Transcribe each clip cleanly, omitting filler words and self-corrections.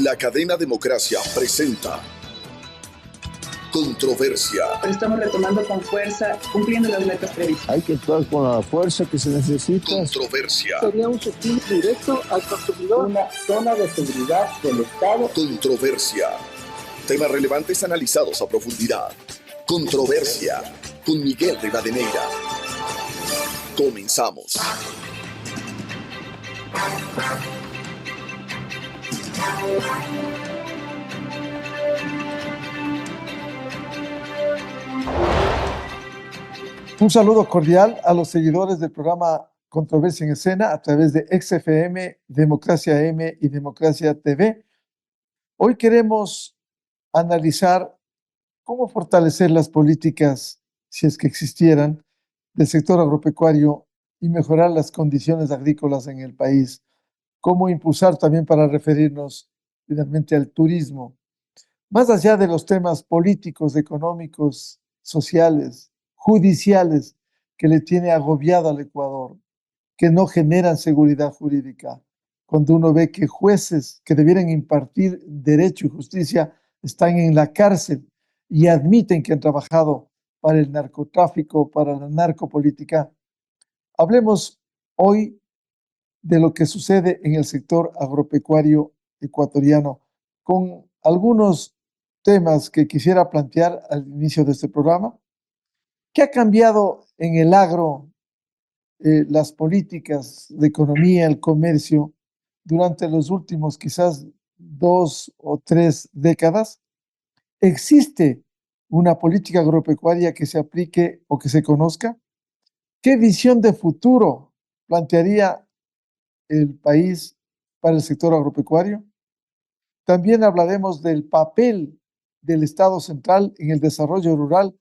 La cadena Democracia presenta Controversia. Estamos retomando con fuerza, cumpliendo las metas previstas. Hay que actuar con la fuerza que se necesita. Controversia. Sería un subsidio directo al consumidor. Una zona de seguridad del Estado. Controversia. Temas relevantes analizados a profundidad. Controversia. Con Miguel Rivadeneira. Comenzamos. Un saludo cordial a los seguidores del programa Controversia en Escena a través de XFM, Democracia M y Democracia TV. Hoy queremos analizar cómo fortalecer las políticas, si es que existieran, del sector agropecuario y mejorar las condiciones agrícolas en el país. Cómo impulsar también para referirnos finalmente al turismo. Más allá de los temas políticos, económicos, sociales, judiciales que le tiene agobiado al Ecuador, que no generan seguridad jurídica. Cuando uno ve que jueces que debieran impartir derecho y justicia están en la cárcel y admiten que han trabajado para el narcotráfico, para la narcopolítica. Hablemos hoy de lo que sucede en el sector agropecuario ecuatoriano, con algunos temas que quisiera plantear al inicio de este programa. ¿Qué ha cambiado en el agro, las políticas de economía, el comercio, durante los últimos quizás 2 o 3 décadas? ¿Existe una política agropecuaria que se aplique o que se conozca? ¿Qué visión de futuro plantearía el país para el sector agropecuario? También hablaremos del papel del Estado central en el desarrollo rural,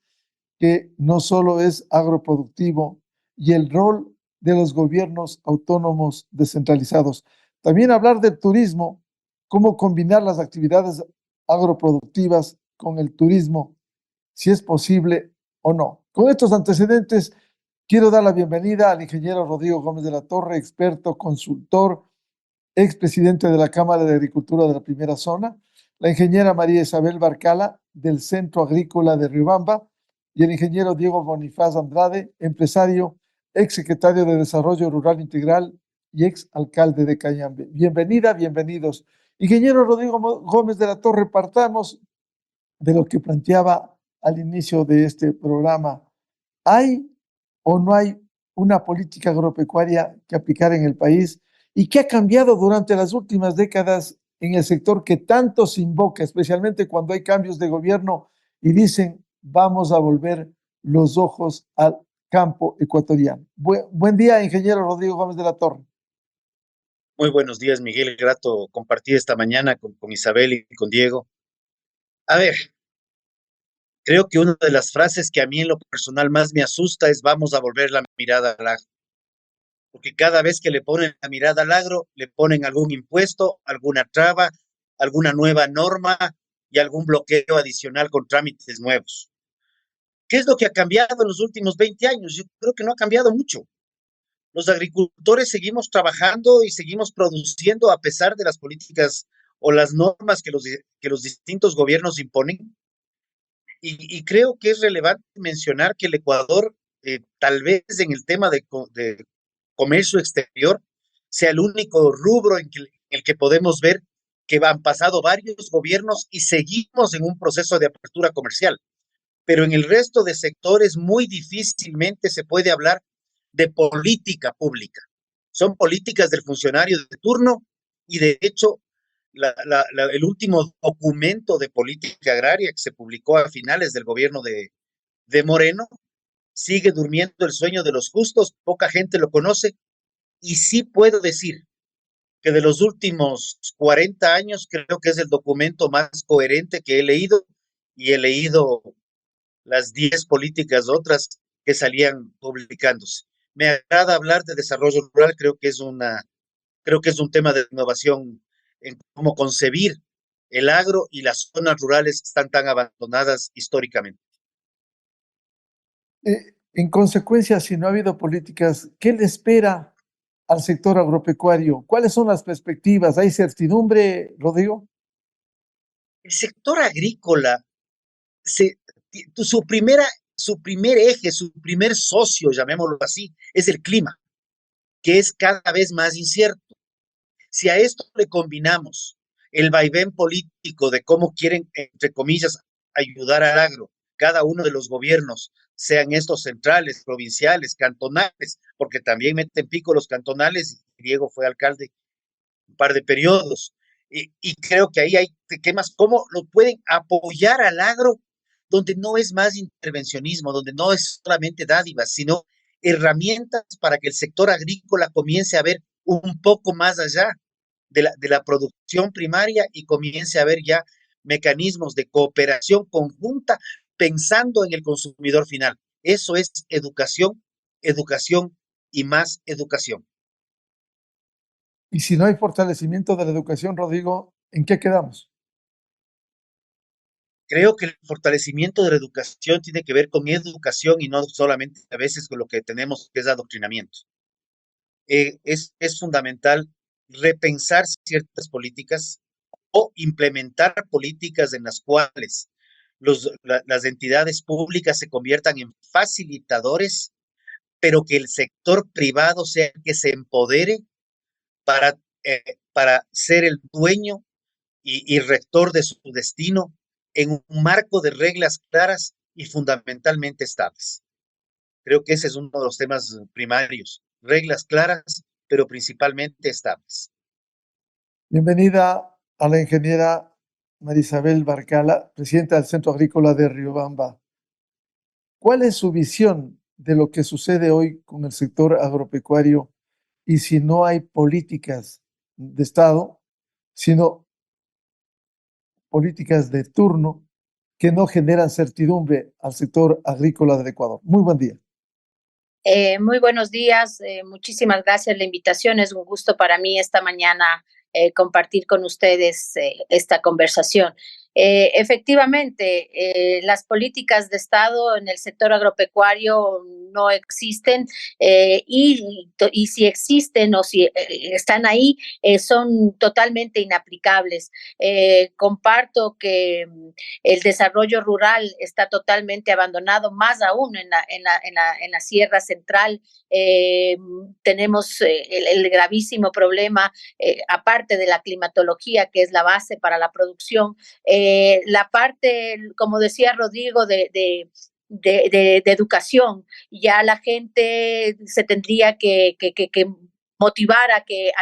que no solo es agroproductivo, y el rol de los gobiernos autónomos descentralizados. También hablar del turismo, cómo combinar las actividades agroproductivas con el turismo, si es posible o no. Con estos antecedentes, quiero dar la bienvenida al ingeniero Rodrigo Gómez de la Torre, experto, consultor, expresidente de la Cámara de Agricultura de la Primera Zona, la ingeniera María Isabel Barcala, del Centro Agrícola de Riobamba, y el ingeniero Diego Bonifaz Andrade, empresario, exsecretario de Desarrollo Rural Integral y exalcalde de Cayambe. Bienvenida, bienvenidos. Ingeniero Rodrigo Gómez de la Torre, partamos de lo que planteaba al inicio de este programa. ¿Hay o no hay una política agropecuaria que aplicar en el país? ¿Y qué ha cambiado durante las últimas décadas en el sector que tanto se invoca, especialmente cuando hay cambios de gobierno y dicen vamos a volver los ojos al campo ecuatoriano? Buen día, ingeniero Rodrigo Gómez de la Torre. Muy buenos días, Miguel. Grato compartir esta mañana con Isabel y con Diego. A ver, creo que una de las frases que a mí en lo personal más me asusta es vamos a volver la mirada al agro. Porque cada vez que le ponen la mirada al agro, le ponen algún impuesto, alguna traba, alguna nueva norma y algún bloqueo adicional con trámites nuevos. ¿Qué es lo que ha cambiado en los últimos 20 años? Yo creo que no ha cambiado mucho. Los agricultores seguimos trabajando y seguimos produciendo a pesar de las políticas o las normas que los distintos gobiernos imponen. Y creo que es relevante mencionar que el Ecuador, tal vez en el tema de comercio exterior, sea el único rubro en el que podemos ver que han pasado varios gobiernos y seguimos en un proceso de apertura comercial. Pero en el resto de sectores muy difícilmente se puede hablar de política pública. Son políticas del funcionario de turno y de hecho el último documento de política agraria que se publicó a finales del gobierno de Moreno sigue durmiendo el sueño de los justos, poca gente lo conoce y sí puedo decir que de los últimos 40 años creo que es el documento más coherente que he leído y he leído las 10 políticas otras que salían publicándose. Me agrada hablar de desarrollo rural, creo que es un tema de innovación en cómo concebir el agro y las zonas rurales que están tan abandonadas históricamente. En consecuencia, si no ha habido políticas, ¿qué le espera al sector agropecuario? ¿Cuáles son las perspectivas? ¿Hay certidumbre, Rodrigo? El sector agrícola, se, su primer eje, su primer socio, llamémoslo así, es el clima, que es cada vez más incierto. Si a esto le combinamos el vaivén político de cómo quieren, entre comillas, ayudar al agro, cada uno de los gobiernos, sean estos centrales, provinciales, cantonales, porque también meten pico los cantonales, y Diego fue alcalde un par de periodos, y creo que ahí hay temas, cómo lo pueden apoyar al agro, donde no es más intervencionismo, donde no es solamente dádivas, sino herramientas para que el sector agrícola comience a ver un poco más allá de la producción primaria y comience a ver ya mecanismos de cooperación conjunta pensando en el consumidor final. Eso es educación, educación y más educación. Y si no hay fortalecimiento de la educación, Rodrigo, ¿en qué quedamos? Creo que el fortalecimiento de la educación tiene que ver con educación y no solamente a veces con lo que tenemos que es adoctrinamiento. Es fundamental repensar ciertas políticas o implementar políticas en las cuales las entidades públicas se conviertan en facilitadores, pero que el sector privado sea el que se empodere para, para ser el dueño y rector de su destino en un marco de reglas claras y fundamentalmente estables. Creo que ese es uno de los temas primarios, reglas claras, pero principalmente estables. Bienvenida a la ingeniera Marisabel Barcala, presidenta del Centro Agrícola de Riobamba. ¿Cuál es su visión de lo que sucede hoy con el sector agropecuario y si no hay políticas de Estado, sino políticas de turno que no generan certidumbre al sector agrícola del Ecuador? Muy buen día. Muy buenos días, muchísimas gracias por la invitación. Es un gusto para mí esta mañana compartir con ustedes esta conversación. Efectivamente, las políticas de Estado en el sector agropecuario no existen y si existen o si están ahí, son totalmente inaplicables. Comparto que el desarrollo rural está totalmente abandonado, más aún en la Sierra Central. Tenemos el gravísimo problema, aparte de la climatología, que es la base para la producción, la parte, como decía Rodrigo, de educación. Ya la gente se tendría que motivar a que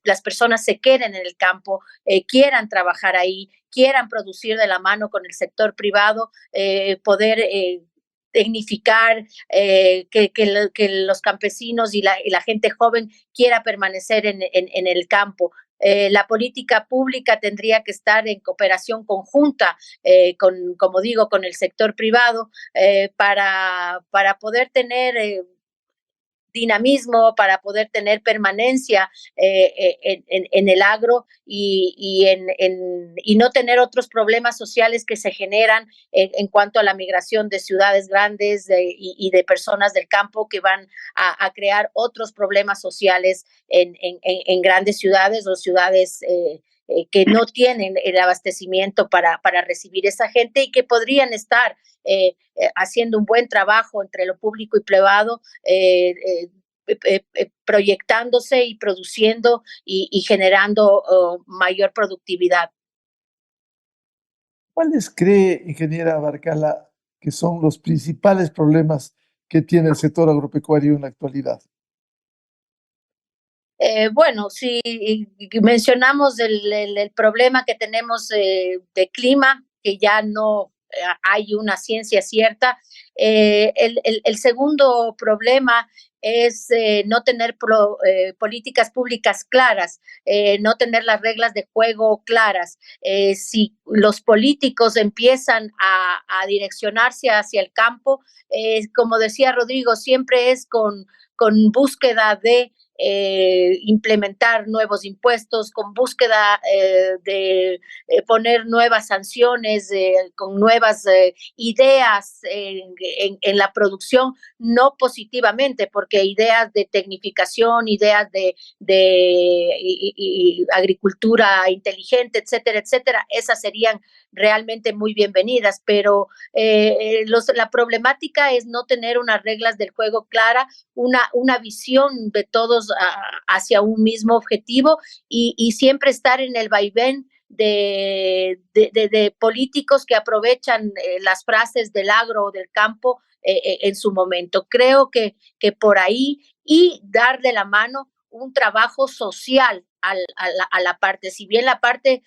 las personas se queden en el campo, quieran trabajar ahí, quieran producir de la mano con el sector privado, poder dignificar, que los campesinos y la gente joven quiera permanecer en el campo. La política pública tendría que estar en cooperación conjunta, como digo, con el sector privado, para poder tener dinamismo, para poder tener permanencia en el agro y no tener otros problemas sociales que se generan en cuanto a la migración de ciudades grandes y de personas del campo que van a crear otros problemas sociales en grandes ciudades o ciudades que no tienen el abastecimiento para recibir esa gente y que podrían estar haciendo un buen trabajo entre lo público y privado, proyectándose y produciendo y generando mayor productividad. ¿Cuáles cree, ingeniera Barcala, que son los principales problemas que tiene el sector agropecuario en la actualidad? Bueno, si mencionamos el problema que tenemos de clima, que ya no hay una ciencia cierta, el segundo problema es no tener políticas públicas claras, no tener las reglas de juego claras. Si los políticos empiezan a direccionarse hacia el campo, como decía Rodrigo, siempre es con búsqueda de implementar nuevos impuestos, con búsqueda de poner nuevas sanciones, con nuevas ideas en la producción, no positivamente, porque ideas de tecnificación, ideas de agricultura inteligente, etcétera, etcétera, esas serían realmente muy bienvenidas, pero la problemática es no tener unas reglas del juego clara, una visión de todos hacia un mismo objetivo y siempre estar en el vaivén de políticos que aprovechan las frases del agro o del campo en su momento. Creo que por ahí y dar de la mano un trabajo social a la parte, si bien la parte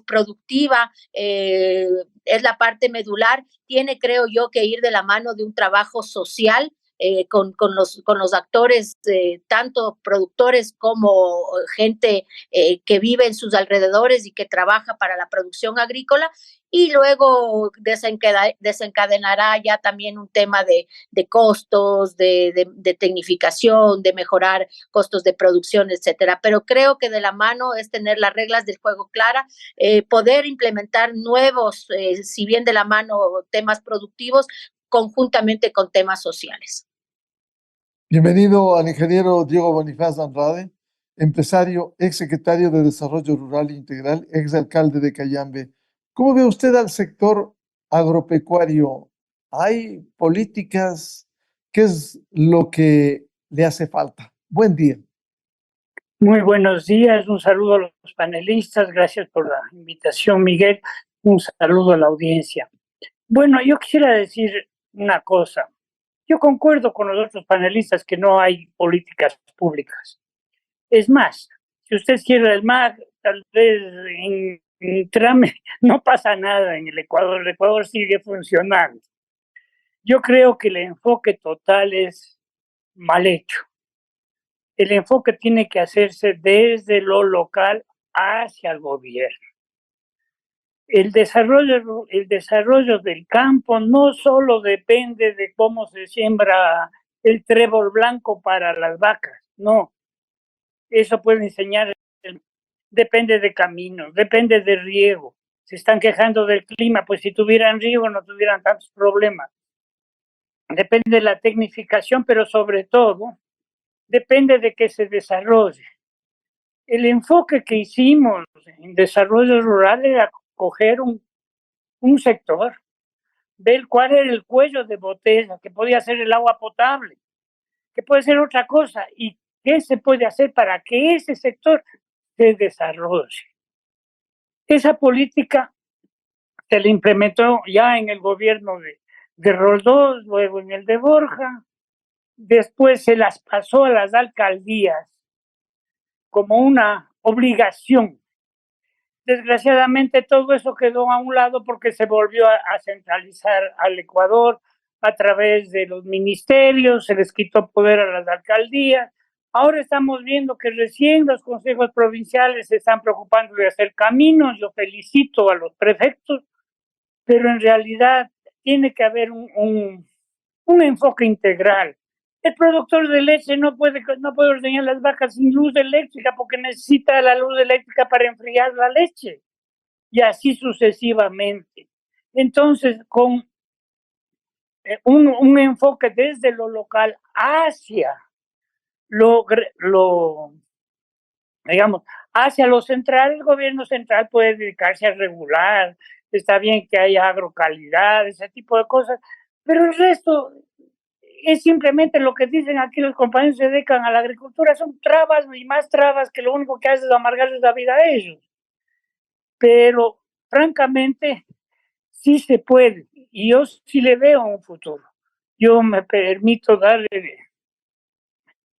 productiva es la parte medular, tiene, creo yo, que ir de la mano de un trabajo social con los actores, tanto productores como gente que vive en sus alrededores y que trabaja para la producción agrícola, y luego desencadenará ya también un tema de costos, de tecnificación, de mejorar costos de producción, etcétera. Pero creo que de la mano es tener las reglas del juego claras, poder implementar nuevos, si bien de la mano temas productivos, conjuntamente con temas sociales. Bienvenido al ingeniero Diego Bonifaz Andrade, empresario, exsecretario de Desarrollo Rural Integral, exalcalde de Cayambe. ¿Cómo ve usted al sector agropecuario? ¿Hay políticas? ¿Qué es lo que le hace falta? Buen día. Muy buenos días, un saludo a los panelistas, gracias por la invitación, Miguel, un saludo a la audiencia. Bueno, yo quisiera decir una cosa. Yo concuerdo con los otros panelistas que no hay políticas públicas. Es más, si usted cierra el mar, tal vez en trame no pasa nada en el Ecuador sigue funcionando. Yo creo que el enfoque total es mal hecho. El enfoque tiene que hacerse desde lo local hacia el gobierno. El desarrollo del campo no solo depende de cómo se siembra el trébol blanco para las vacas, no. Eso puede enseñar, depende de caminos, depende de riego. Se están quejando del clima, pues si tuvieran riego no tuvieran tantos problemas. Depende de la tecnificación, pero sobre todo depende de que se desarrolle. El enfoque que hicimos en desarrollo rural era coger un sector, ver cuál era el cuello de botella, que podía ser el agua potable, que puede ser otra cosa, y qué se puede hacer para que ese sector se desarrolle. Esa política se le implementó ya en el gobierno de Roldós, luego en el de Borja, después se las pasó a las alcaldías como una obligación. Desgraciadamente todo eso quedó a un lado porque se volvió a centralizar al Ecuador a través de los ministerios, se les quitó poder a las alcaldías. Ahora estamos viendo que recién los consejos provinciales se están preocupando de hacer caminos. Yo felicito a los prefectos, pero en realidad tiene que haber un enfoque integral. El productor de leche no puede ordeñar las vacas sin luz eléctrica porque necesita la luz eléctrica para enfriar la leche, y así sucesivamente. Entonces, con un enfoque desde lo local hacia hacia lo central, el gobierno central puede dedicarse a regular, está bien que haya agrocalidad, ese tipo de cosas, pero el resto es simplemente lo que dicen aquí los compañeros, se dedican a la agricultura, son trabas y más trabas que lo único que hace es amargarles la vida a ellos. Pero francamente sí se puede, y yo sí le veo un futuro. Yo me permito darle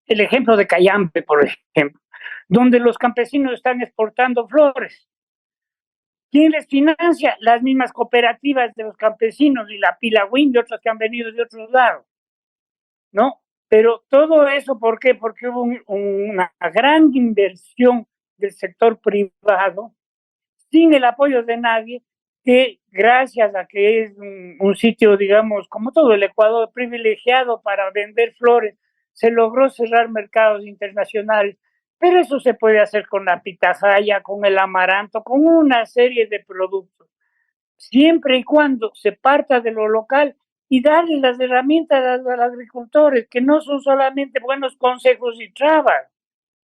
el ejemplo de Cayambe, por ejemplo, donde los campesinos están exportando flores. ¿Quién les financia? Las mismas cooperativas de los campesinos y la Pilawin y otras que han venido de otros lados, ¿no? Pero todo eso, ¿por qué? Porque hubo una gran inversión del sector privado, sin el apoyo de nadie, que gracias a que es un sitio, digamos, como todo el Ecuador, privilegiado para vender flores, se logró cerrar mercados internacionales, pero eso se puede hacer con la pitahaya, con el amaranto, con una serie de productos, siempre y cuando se parta de lo local y darle las herramientas a los agricultores, que no son solamente buenos consejos y trabas.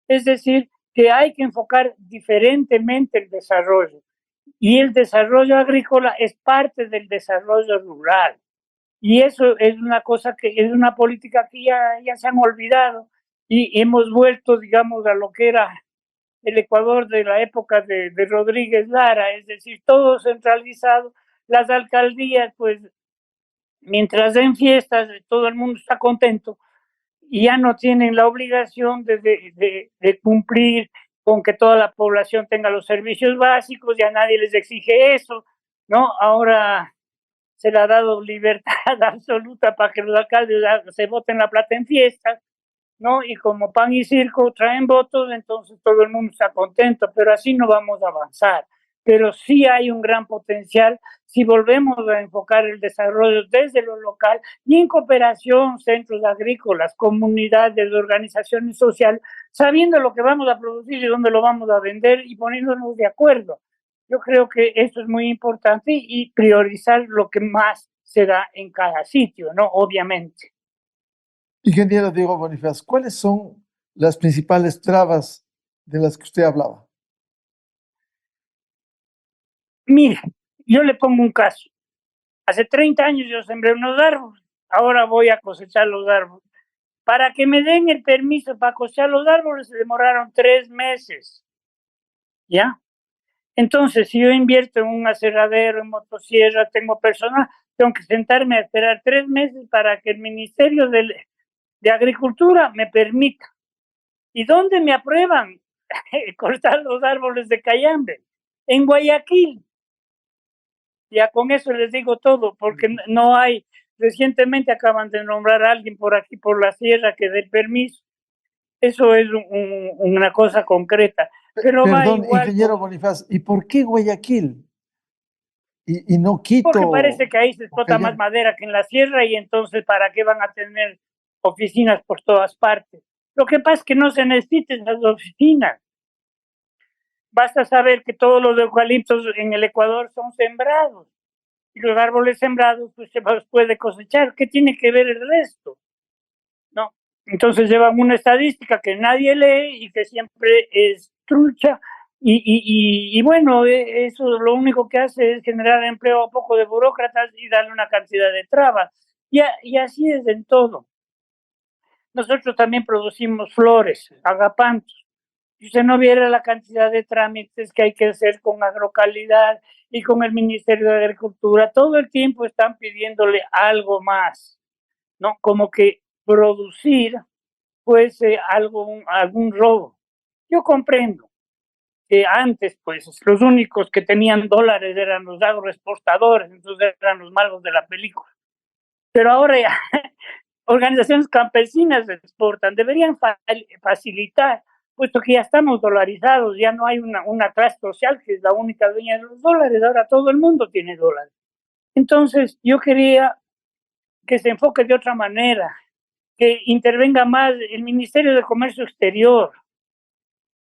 Es decir, que hay que enfocar diferentemente el desarrollo. Y el desarrollo agrícola es parte del desarrollo rural. Y eso es una cosa que es una política que ya se han olvidado y hemos vuelto, digamos, a lo que era el Ecuador de la época de Rodríguez Lara, es decir, todo centralizado. Las alcaldías, pues, mientras den fiestas, todo el mundo está contento y ya no tienen la obligación de cumplir con que toda la población tenga los servicios básicos, ya nadie les exige eso, ¿no? Ahora se le ha dado libertad absoluta para que los alcaldes se voten la plata en fiestas, ¿no? Y como pan y circo traen votos, entonces todo el mundo está contento, pero así no vamos a avanzar. Pero sí hay un gran potencial si volvemos a enfocar el desarrollo desde lo local y en cooperación, centros agrícolas, comunidades, organizaciones sociales, sabiendo lo que vamos a producir y dónde lo vamos a vender y poniéndonos de acuerdo. Yo creo que esto es muy importante y priorizar lo que más se da en cada sitio, ¿no? Obviamente. Ingeniero Diego Bonifaz, ¿cuáles son las principales trabas de las que usted hablaba? Mire, yo le pongo un caso. Hace 30 años yo sembré unos árboles, ahora voy a cosechar los árboles. Para que me den el permiso para cosechar los árboles se demoraron 3 meses, ¿ya? Entonces, si yo invierto en un aserradero, en motosierra, tengo personal, tengo que sentarme a esperar 3 meses para que el Ministerio de Agricultura me permita. ¿Y dónde me aprueban cortar los árboles de cayambe? En Guayaquil. Ya con eso les digo todo, porque no hay, recientemente acaban de nombrar a alguien por aquí, por la sierra, que dé el permiso. Eso es una cosa concreta. Pero va Perdón, igual ingeniero Bonifaz, ¿y por qué Guayaquil? Y no Quito. porque parece que ahí se explota más madera que en la sierra y entonces ¿para qué van a tener oficinas por todas partes? Lo que pasa es que no se necesitan las oficinas. Basta saber que todos los eucaliptos en el Ecuador son sembrados y los árboles sembrados pues se los puede cosechar. ¿Qué tiene que ver el resto? ¿No? Entonces llevan una estadística que nadie lee y que siempre es trucha y bueno, eso lo único que hace es generar empleo a poco de burócratas y darle una cantidad de trabas. Y así es en todo. Nosotros también producimos flores, agapantos. Si usted no viera la cantidad de trámites que hay que hacer con Agrocalidad y con el Ministerio de Agricultura, todo el tiempo están pidiéndole algo más, ¿no? Como que producir fuese algún robo. Yo comprendo que antes, pues, los únicos que tenían dólares eran los agroexportadores, entonces eran los malos de la película. Pero ahora ya organizaciones campesinas exportan, deberían facilitar, puesto que ya estamos dolarizados, ya no hay una clase social que es la única dueña de los dólares, ahora todo el mundo tiene dólares. Entonces, yo quería que se enfoque de otra manera, que intervenga más el Ministerio de Comercio Exterior,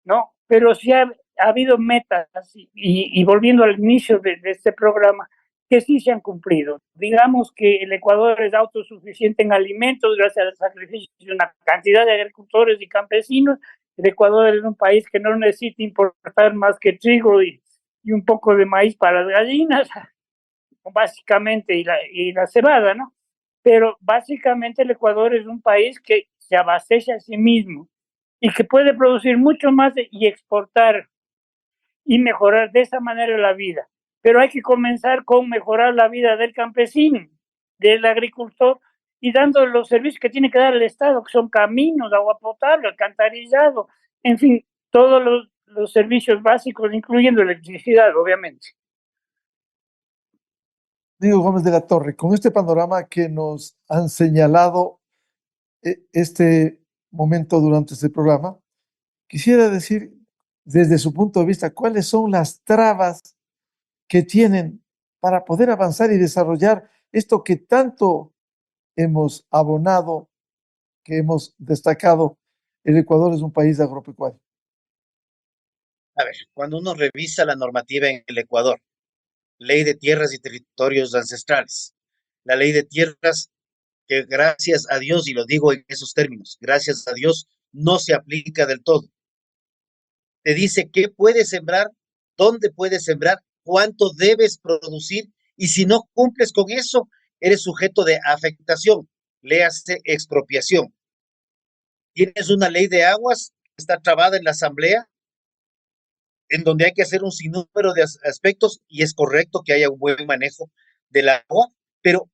¿no? Pero sí ha habido metas, y volviendo al inicio de este programa, que sí se han cumplido. Digamos que el Ecuador es autosuficiente en alimentos gracias al sacrificio de una cantidad de agricultores y campesinos. El Ecuador es un país que no necesita importar más que trigo y un poco de maíz para las gallinas, básicamente, y la cebada, ¿no? Pero básicamente el Ecuador es un país que se abastece a sí mismo y que puede producir mucho más y exportar y mejorar de esa manera la vida. Pero hay que comenzar con mejorar la vida del campesino, del agricultor, y dando los servicios que tiene que dar el Estado, que son caminos, agua potable, alcantarillado, en fin, todos los servicios básicos, incluyendo electricidad, obviamente. Diego Gómez de la Torre, con este panorama que nos han señalado este momento durante este programa, quisiera decir desde su punto de vista cuáles son las trabas que tienen para poder avanzar y desarrollar esto que tanto hemos abonado que hemos destacado, el Ecuador es un país agropecuario? A ver, cuando uno revisa la normativa en el Ecuador, ley de tierras y territorios ancestrales, la ley de tierras que gracias a Dios, y lo digo en esos términos, gracias a Dios, no se aplica del todo. Te dice qué puedes sembrar, dónde puedes sembrar, cuánto debes producir, y si no cumples con eso, eres sujeto de afectación, léase expropiación. Tienes una ley de aguas que está trabada en la Asamblea, en donde hay que hacer un sinnúmero de aspectos, y es correcto que haya un buen manejo del agua, pero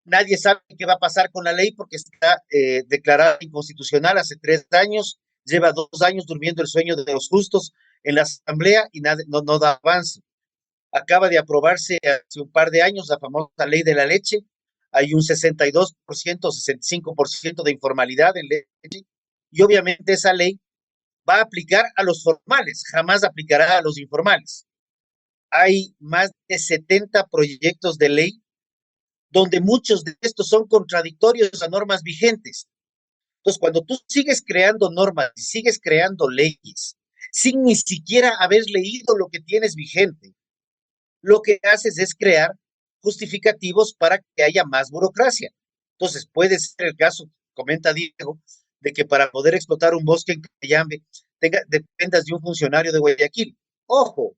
nadie sabe qué va a pasar con la ley porque está declarada inconstitucional hace 3 años, lleva 2 años durmiendo el sueño de los justos en la Asamblea y no da avance. Acaba de aprobarse hace un par de años la famosa ley de la leche. Hay un 62%, 65% de informalidad en leche, y obviamente esa ley va a aplicar a los formales, jamás aplicará a los informales. Hay más de 70 proyectos de ley donde muchos de estos son contradictorios a normas vigentes. Entonces, cuando tú sigues creando normas y sigues creando leyes sin ni siquiera haber leído lo que tienes vigente, lo que haces es crear justificativos para que haya más burocracia. Entonces, puede ser el caso, comenta Diego, de que para poder explotar un bosque en Cayambe dependas de un funcionario de Guayaquil. Ojo,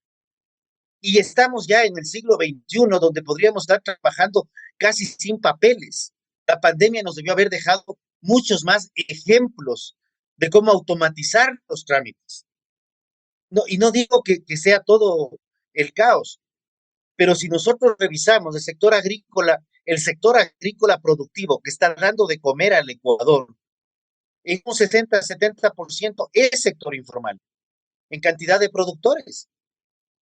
y estamos ya en el siglo XXI, donde podríamos estar trabajando casi sin papeles. La pandemia nos debió haber dejado muchos más ejemplos de cómo automatizar los trámites. No, y no digo que sea todo el caos, pero si nosotros revisamos el sector agrícola productivo que está dando de comer al Ecuador, en un 60-70% es sector informal, en cantidad de productores.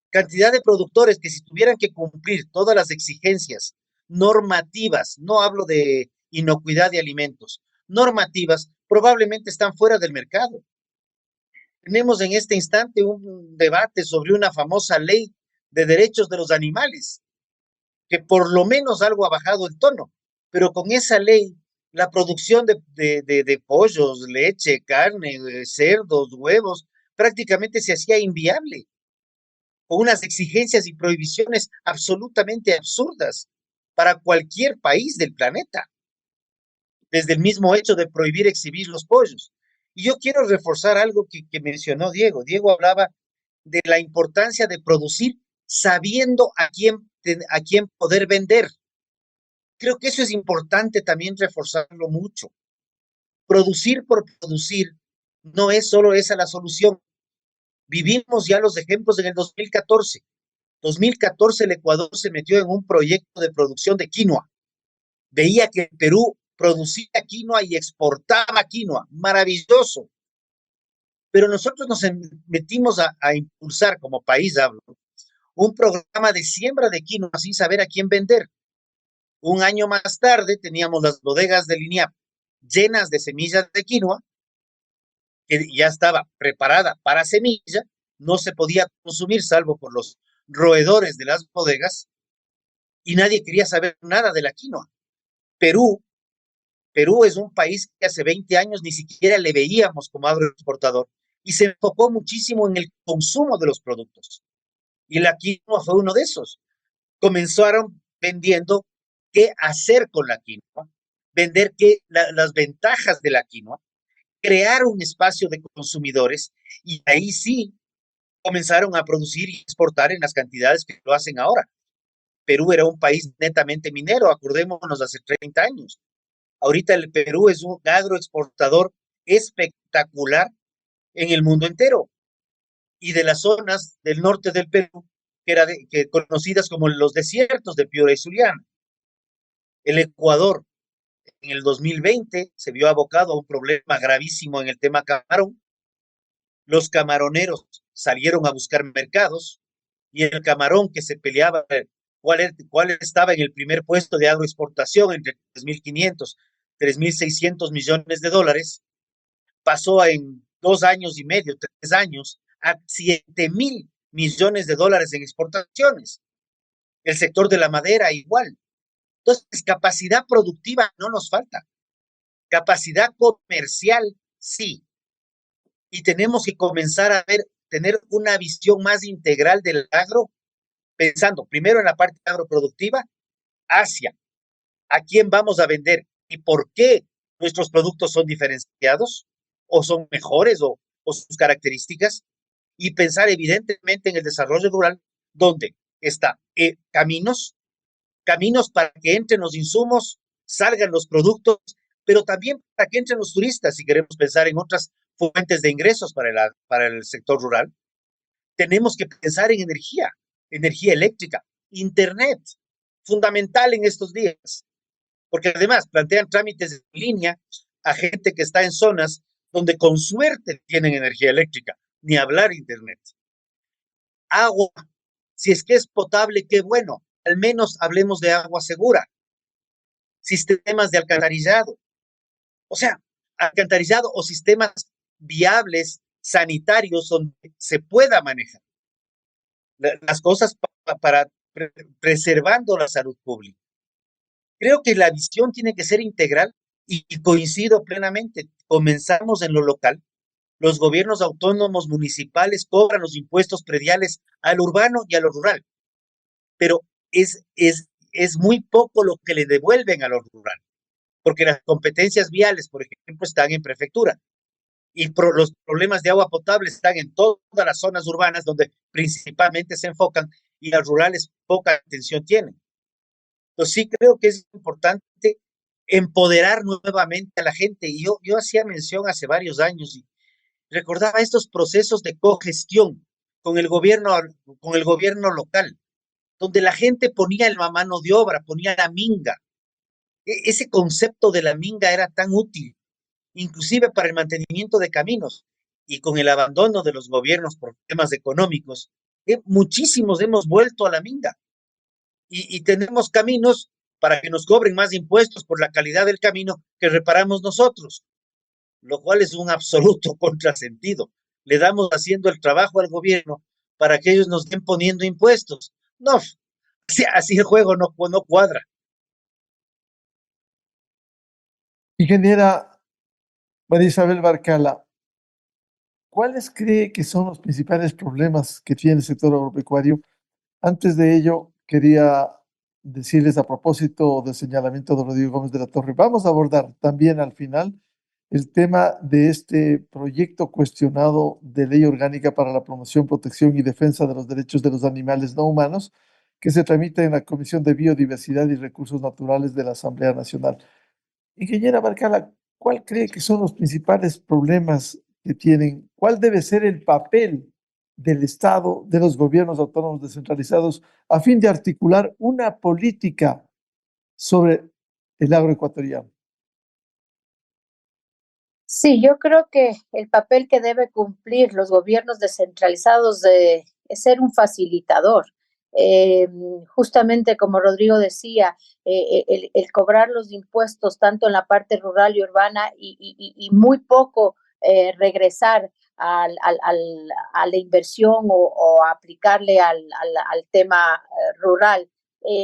Cantidad de productores que si tuvieran que cumplir todas las exigencias normativas, no hablo de inocuidad de alimentos, normativas, probablemente están fuera del mercado. Tenemos en este instante un debate sobre una famosa ley de derechos de los animales, que por lo menos algo ha bajado el tono, pero con esa ley, la producción de pollos, leche, carne, cerdos, huevos, prácticamente se hacía inviable, con unas exigencias y prohibiciones absolutamente absurdas para cualquier país del planeta, desde el mismo hecho de prohibir exhibir los pollos. Y yo quiero reforzar algo que mencionó Diego. Diego hablaba de la importancia de producir sabiendo a quién poder vender. Creo que eso es importante también reforzarlo mucho. Producir por producir no es solo esa la solución. Vivimos ya los ejemplos en el 2014. 2014 el Ecuador se metió en un proyecto de producción de quinoa. Veía que el Perú producía quinoa y exportaba quinoa. Maravilloso. Pero nosotros nos metimos a impulsar, como país hablo, un programa de siembra de quinoa sin saber a quién vender. Un año más tarde teníamos las bodegas del INIAP llenas de semillas de quinoa, que ya estaba preparada para semilla, no se podía consumir salvo por los roedores de las bodegas, y nadie quería saber nada de la quinoa. Perú es un país que hace 20 años ni siquiera le veíamos como agroexportador, y se enfocó muchísimo en el consumo de los productos. Y la quinoa fue uno de esos. Comenzaron vendiendo qué hacer con la quinoa, vender las ventajas de la quinoa, crear un espacio de consumidores, y ahí sí comenzaron a producir y exportar en las cantidades que lo hacen ahora. Perú era un país netamente minero, acordémonos de hace 30 años. Ahorita el Perú es un agroexportador espectacular en el mundo entero. Y de las zonas del norte del Perú, que conocidas como los desiertos de Piura y Zuliana. El Ecuador en el 2020 se vio abocado a un problema gravísimo en el tema camarón. Los camaroneros salieron a buscar mercados, y el camarón que se peleaba cuál estaba en el primer puesto de agroexportación entre 3.500, 3.600 millones de dólares, pasó en 2 años y medio, 3 años, a 7.000 millones de dólares en exportaciones. El sector de la madera igual. Entonces, capacidad productiva no nos falta. Capacidad comercial, sí. Y tenemos que comenzar a tener una visión más integral del agro, pensando primero en la parte agroproductiva, hacia a quién vamos a vender y por qué nuestros productos son diferenciados o son mejores o sus características, y pensar evidentemente en el desarrollo rural, donde está caminos para que entren los insumos, salgan los productos, pero también para que entren los turistas, si queremos pensar en otras fuentes de ingresos para el sector rural. Tenemos que pensar en energía eléctrica, internet, fundamental en estos días, porque además plantean trámites en línea a gente que está en zonas donde con suerte tienen energía eléctrica, ni hablar internet. Agua, si es que es potable, qué bueno, al menos hablemos de agua segura. Sistemas de alcantarillado, o sea, alcantarillado o sistemas viables, sanitarios, donde se pueda manejar las cosas para preservando la salud pública. Creo que la visión tiene que ser integral y coincido plenamente. Comenzamos en lo local. Los gobiernos autónomos municipales cobran los impuestos prediales al urbano y a lo rural, pero es muy poco lo que le devuelven a lo rural, porque las competencias viales, por ejemplo, están en prefectura y los problemas de agua potable están en todas las zonas urbanas donde principalmente se enfocan y las rurales poca atención tienen. Entonces sí creo que es importante empoderar nuevamente a la gente. Y yo hacía mención hace varios años y recordaba estos procesos de cogestión con el gobierno local, donde la gente ponía la mano de obra, ponía la minga. Ese concepto de la minga era tan útil, inclusive para el mantenimiento de caminos, y con el abandono de los gobiernos por temas económicos, muchísimos hemos vuelto a la minga y tenemos caminos para que nos cobren más impuestos por la calidad del camino que reparamos nosotros, lo cual es un absoluto contrasentido. Le damos haciendo el trabajo al gobierno para que ellos nos estén poniendo impuestos. No, así el juego no cuadra. Ingeniera María Isabel Barcala, ¿cuáles cree que son los principales problemas que tiene el sector agropecuario? Antes de ello, quería decirles a propósito del señalamiento de Rodrigo Gómez de la Torre, vamos a abordar también al final el tema de este proyecto cuestionado de ley orgánica para la promoción, protección y defensa de los derechos de los animales no humanos, que se tramita en la Comisión de Biodiversidad y Recursos Naturales de la Asamblea Nacional. Ingeniera Barcala, ¿cuál cree que son los principales problemas que tienen? ¿Cuál debe ser el papel del Estado, de los gobiernos autónomos descentralizados, a fin de articular una política sobre el agroecuatoriano? Sí, yo creo que el papel que debe cumplir los gobiernos descentralizados es ser un facilitador. Eh, Justamente como Rodrigo decía, el cobrar los impuestos tanto en la parte rural y urbana y muy poco regresar a la inversión o aplicarle al tema rural.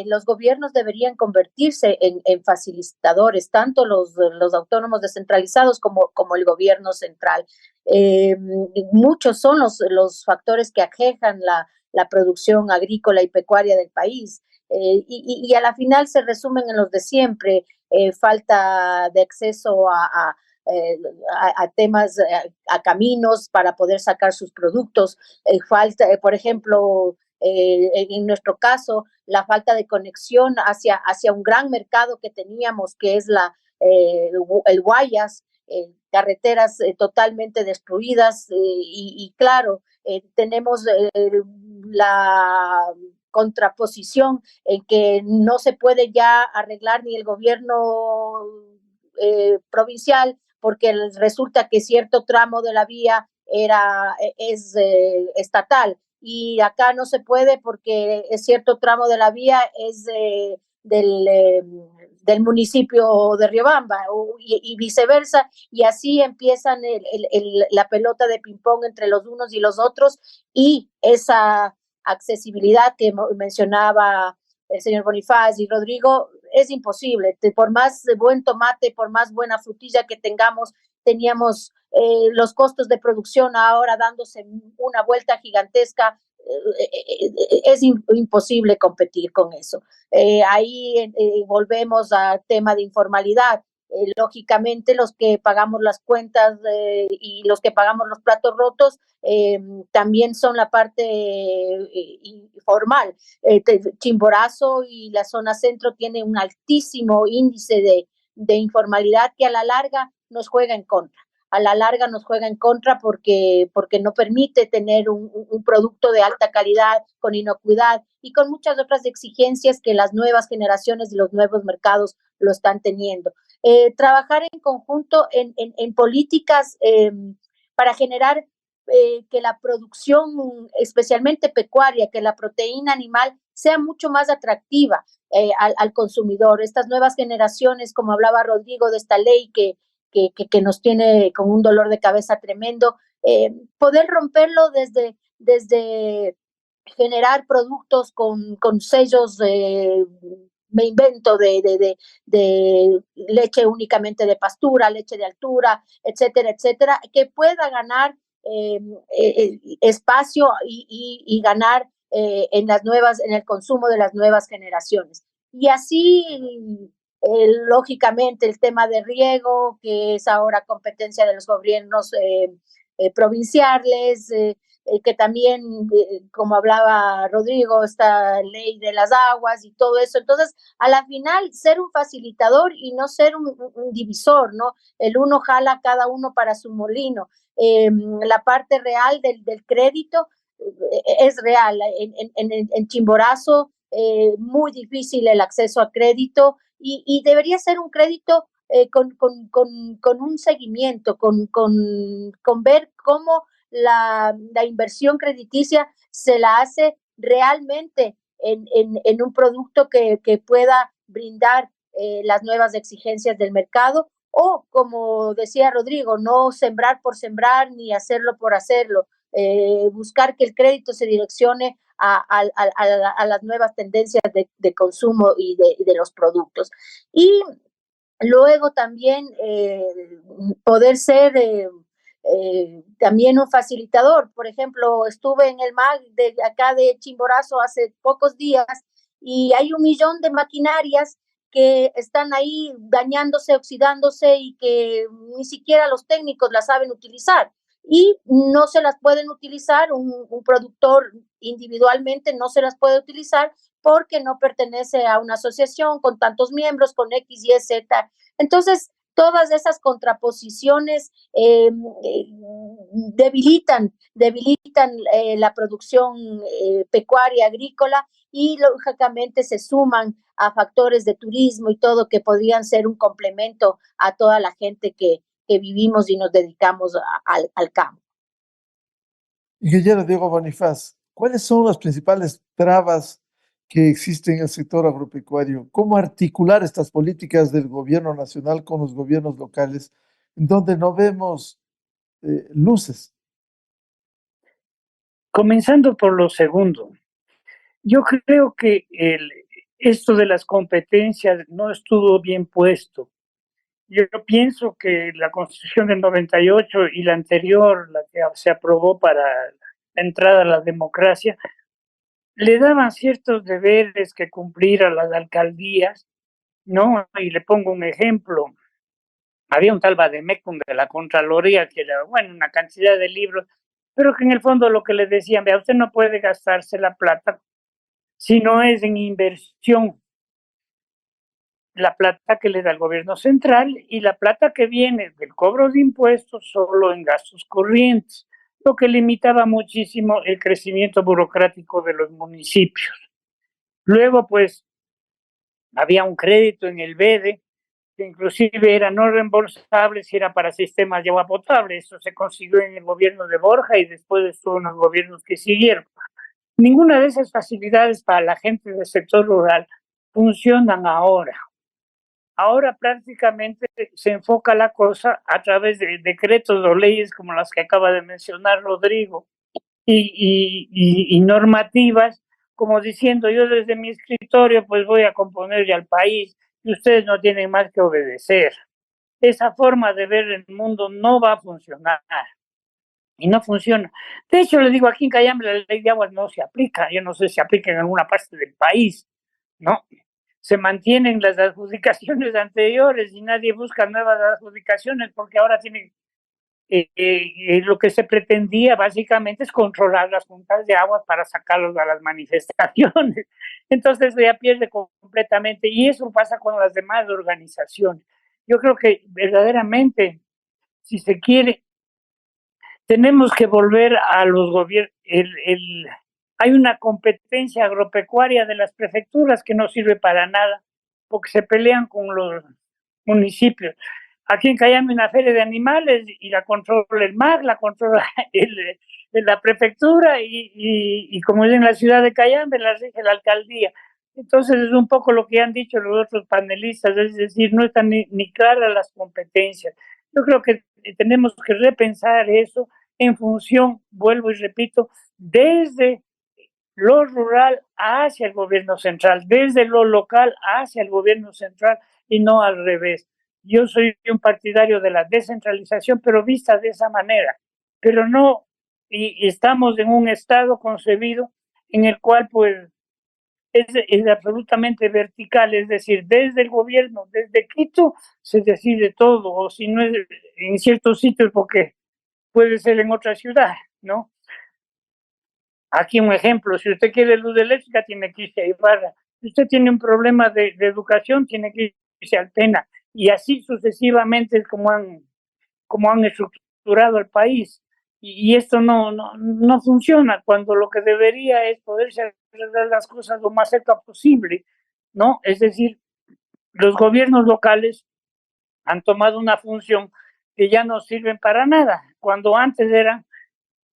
Los gobiernos deberían convertirse en facilitadores, tanto los autónomos descentralizados como el gobierno central. Muchos son los factores que aquejan la producción agrícola y pecuaria del país. Y a la final se resumen en los de siempre, falta de acceso a temas, a caminos para poder sacar sus productos, falta, por ejemplo, en nuestro caso, la falta de conexión hacia un gran mercado que teníamos, que es el Guayas, carreteras totalmente destruidas y claro, tenemos la contraposición en que no se puede ya arreglar ni el gobierno provincial porque resulta que cierto tramo de la vía es estatal y acá no se puede porque cierto tramo de la vía es del municipio de Riobamba y viceversa, y así empiezan la pelota de ping-pong entre los unos y los otros, y esa accesibilidad que mencionaba el señor Bonifaz y Rodrigo es imposible. Por más buen tomate, por más buena frutilla que tengamos, teníamos los costos de producción ahora dándose una vuelta gigantesca. Es imposible competir con eso. Ahí volvemos al tema de informalidad. Lógicamente los que pagamos las cuentas y los que pagamos los platos rotos también son la parte informal. Chimborazo y la zona centro tiene un altísimo índice de informalidad que a la larga nos juega en contra. A la larga nos juega en contra porque no permite tener un producto de alta calidad, con inocuidad y con muchas otras exigencias que las nuevas generaciones y los nuevos mercados lo están teniendo. Trabajar en conjunto en políticas para generar que la producción, especialmente pecuaria, que la proteína animal sea mucho más atractiva al consumidor. Estas nuevas generaciones, como hablaba Rodrigo de esta ley que nos tiene con un dolor de cabeza tremendo, poder romperlo desde generar productos con sellos me invento de leche únicamente de pastura, leche de altura, etcétera, que pueda ganar espacio y ganar en el consumo de las nuevas generaciones. Y así, lógicamente, el tema de riego, que es ahora competencia de los gobiernos provinciales, que también, como hablaba Rodrigo, esta ley de las aguas y todo eso. Entonces, a la final, ser un facilitador y no ser un divisor, ¿no? El uno jala cada uno para su molino. La parte real del crédito es real. En Chimborazo, muy difícil el acceso a crédito y debería ser un crédito con un seguimiento, con ver cómo la inversión crediticia se la hace realmente en un producto que pueda brindar las nuevas exigencias del mercado, o como decía Rodrigo, no sembrar por sembrar ni hacerlo por hacerlo, buscar que el crédito se direccione a las nuevas tendencias de consumo y de los productos. Y luego también poder ser también un facilitador. Por ejemplo, estuve en el MAG de acá de Chimborazo hace pocos días y hay 1 millón de maquinarias que están ahí dañándose, oxidándose y que ni siquiera los técnicos las saben utilizar. Y no se las pueden utilizar, un productor individualmente no se las puede utilizar porque no pertenece a una asociación con tantos miembros, con X, Y, Z. Entonces, todas esas contraposiciones debilitan la producción pecuaria, agrícola, y lógicamente se suman a factores de turismo y todo que podrían ser un complemento a toda la gente que vivimos y nos dedicamos al campo. Ingeniero Diego Bonifaz, ¿cuáles son las principales trabas que existen en el sector agropecuario? ¿Cómo articular estas políticas del gobierno nacional con los gobiernos locales, en donde no vemos luces? Comenzando por lo segundo, yo creo que esto de las competencias no estuvo bien puesto. Yo pienso que la Constitución del 98 y la anterior, la que se aprobó para la entrada a la democracia, le daban ciertos deberes que cumplir a las alcaldías, ¿no? Y le pongo un ejemplo. Había un tal Bademecum de la Contraloría que era, bueno, una cantidad de libros, pero que en el fondo lo que le decían, vea, usted no puede gastarse la plata si no es en inversión. La plata que le da el gobierno central y la plata que viene del cobro de impuestos solo en gastos corrientes, lo que limitaba muchísimo el crecimiento burocrático de los municipios. Luego, pues, había un crédito en el BEDE, que inclusive era no reembolsable si era para sistemas de agua potable. Eso se consiguió en el gobierno de Borja y después estuvo en los gobiernos que siguieron. Ninguna de esas facilidades para la gente del sector rural funcionan ahora. Ahora prácticamente se enfoca la cosa a través de decretos o leyes como las que acaba de mencionar Rodrigo y normativas como diciendo, yo desde mi escritorio pues voy a componerle al país y ustedes no tienen más que obedecer. Esa forma de ver el mundo no va a funcionar y no funciona. De hecho, le digo, aquí en Cayambe la ley de aguas no se aplica. Yo no sé si aplica en alguna parte del país, ¿no? Se mantienen las adjudicaciones anteriores y nadie busca nuevas adjudicaciones porque ahora tienen lo que se pretendía básicamente es controlar las juntas de aguas para sacarlos a las manifestaciones. Entonces ya pierde completamente y eso pasa con las demás organizaciones. Yo creo que verdaderamente, si se quiere, tenemos que volver a los gobiernos. Hay una competencia agropecuaria de las prefecturas que no sirve para nada porque se pelean con los municipios. Aquí en Cayambe hay una feria de animales y la controla el MAC, la controla la prefectura y como es en la ciudad de Cayambe, la rige la alcaldía. Entonces es un poco lo que han dicho los otros panelistas, es decir, no están ni claras las competencias. Yo creo que tenemos que repensar eso en función, vuelvo y repito, desde lo rural hacia el gobierno central, desde lo local hacia el gobierno central y no al revés. Yo soy un partidario de la descentralización, pero vista de esa manera, pero no, y estamos en un estado concebido en el cual pues es absolutamente vertical, es decir, desde el gobierno, desde Quito se decide todo, o si no es en ciertos sitios porque puede ser en otra ciudad, ¿no? Aquí un ejemplo, si usted quiere luz eléctrica tiene que irse a Ibarra, si usted tiene un problema de educación tiene que irse a Altena, y así sucesivamente es como han estructurado el país, y esto no funciona, cuando lo que debería es poderse arreglar las cosas lo más cerca posible, ¿no? Es decir, los gobiernos locales han tomado una función que ya no sirven para nada, cuando antes eran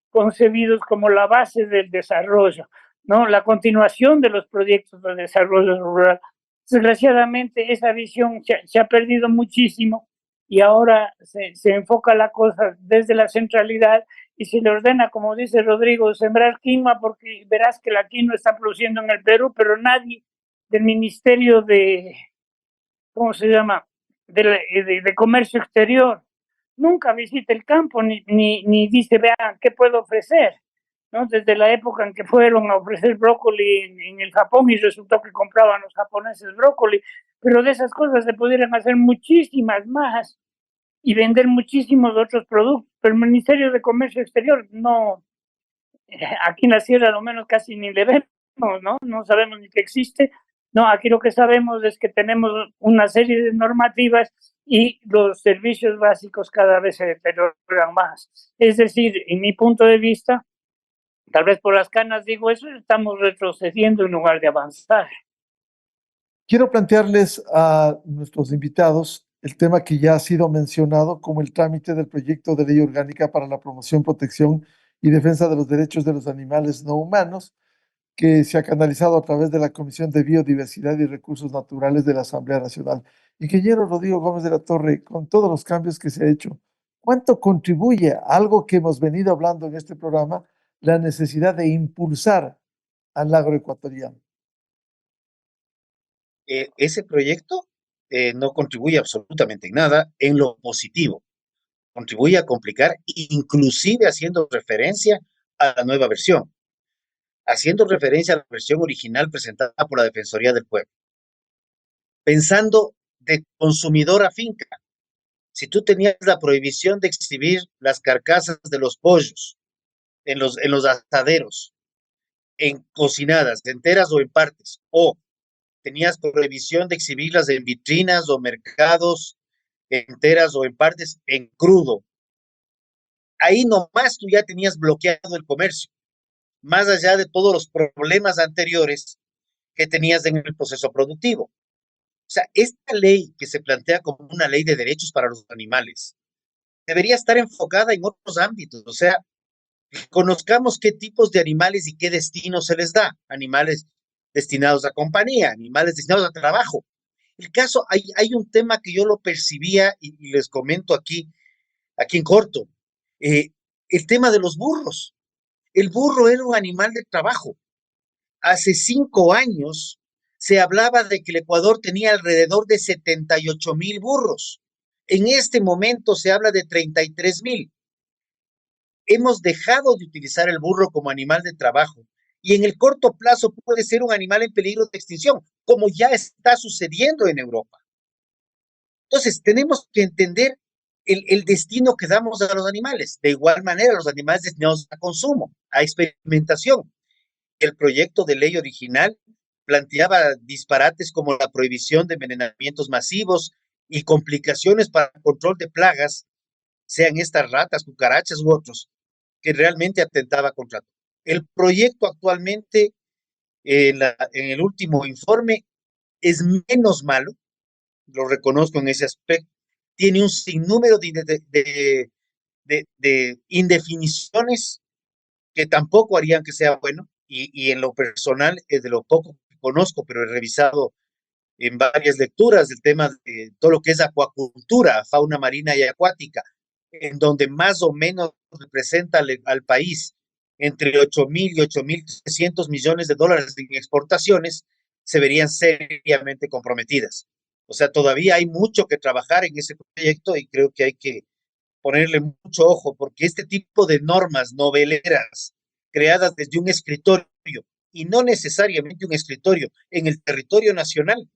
concebidos como la base del desarrollo, ¿no? La continuación de los proyectos de desarrollo rural. Desgraciadamente, esa visión se ha perdido muchísimo y ahora se enfoca la cosa desde la centralidad y se le ordena, como dice Rodrigo, sembrar quinoa porque verás que la quinoa está produciendo en el Perú, pero nadie del Ministerio de, ¿cómo se llama?, de Comercio Exterior nunca visita el campo ni dice, vean, ¿qué puedo ofrecer? ¿No? Desde la época en que fueron a ofrecer brócoli en el Japón y resultó que compraban los japoneses brócoli, pero de esas cosas se pudieran hacer muchísimas más y vender muchísimos otros productos, pero el Ministerio de Comercio Exterior no, aquí en la sierra lo menos casi ni le vemos, ¿no? No sabemos ni que existe. No, aquí lo que sabemos es que tenemos una serie de normativas y los servicios básicos cada vez se deterioran más. Es decir, en mi punto de vista, tal vez por las canas digo eso, estamos retrocediendo en lugar de avanzar. Quiero plantearles a nuestros invitados el tema que ya ha sido mencionado como el trámite del proyecto de ley orgánica para la promoción, protección y defensa de los derechos de los animales no humanos, que se ha canalizado a través de la Comisión de Biodiversidad y Recursos Naturales de la Asamblea Nacional. Ingeniero Rodrigo Gómez de la Torre, con todos los cambios que se ha hecho, ¿cuánto contribuye a algo que hemos venido hablando en este programa, la necesidad de impulsar al agroecuatoriano? Ese proyecto no contribuye absolutamente en nada en lo positivo. Contribuye a complicar, inclusive haciendo referencia a la nueva versión, haciendo referencia a la versión original presentada por la Defensoría del Pueblo. Pensando de consumidor a finca, si tú tenías la prohibición de exhibir las carcasas de los pollos en los asaderos, en cocinadas, enteras o en partes, o tenías prohibición de exhibirlas en vitrinas o mercados enteras o en partes en crudo. Ahí nomás tú ya tenías bloqueado el comercio, más allá de todos los problemas anteriores que tenías en el proceso productivo. O sea, esta ley que se plantea como una ley de derechos para los animales debería estar enfocada en otros ámbitos. O sea, conozcamos qué tipos de animales y qué destino se les da. Animales destinados a compañía, animales destinados a trabajo. El caso, hay un tema que yo lo percibía y les comento aquí en corto. El tema de los burros. El burro era un animal de trabajo. Hace 5 años se hablaba de que el Ecuador tenía alrededor de 78,000 burros. En este momento se habla de 33,000. Hemos dejado de utilizar el burro como animal de trabajo y en el corto plazo puede ser un animal en peligro de extinción, como ya está sucediendo en Europa. Entonces, tenemos que entender el destino que damos a los animales. De igual manera, los animales destinados a consumo, a experimentación. El proyecto de ley original planteaba disparates como la prohibición de envenenamientos masivos y complicaciones para el control de plagas, sean estas ratas, cucarachas u otros, que realmente atentaba contra todo. El proyecto actualmente, en el último informe, es menos malo, lo reconozco en ese aspecto, tiene un sinnúmero de indefiniciones que tampoco harían que sea bueno, y en lo personal, de lo poco que conozco, pero he revisado en varias lecturas del tema de todo lo que es acuacultura, fauna marina y acuática, en donde más o menos representa al país entre 8,000 y 8,300 millones de dólares en exportaciones, se verían seriamente comprometidas. O sea, todavía hay mucho que trabajar en ese proyecto y creo que hay que ponerle mucho ojo, porque este tipo de normas noveleras creadas desde un escritorio, y no necesariamente un escritorio en el territorio nacional,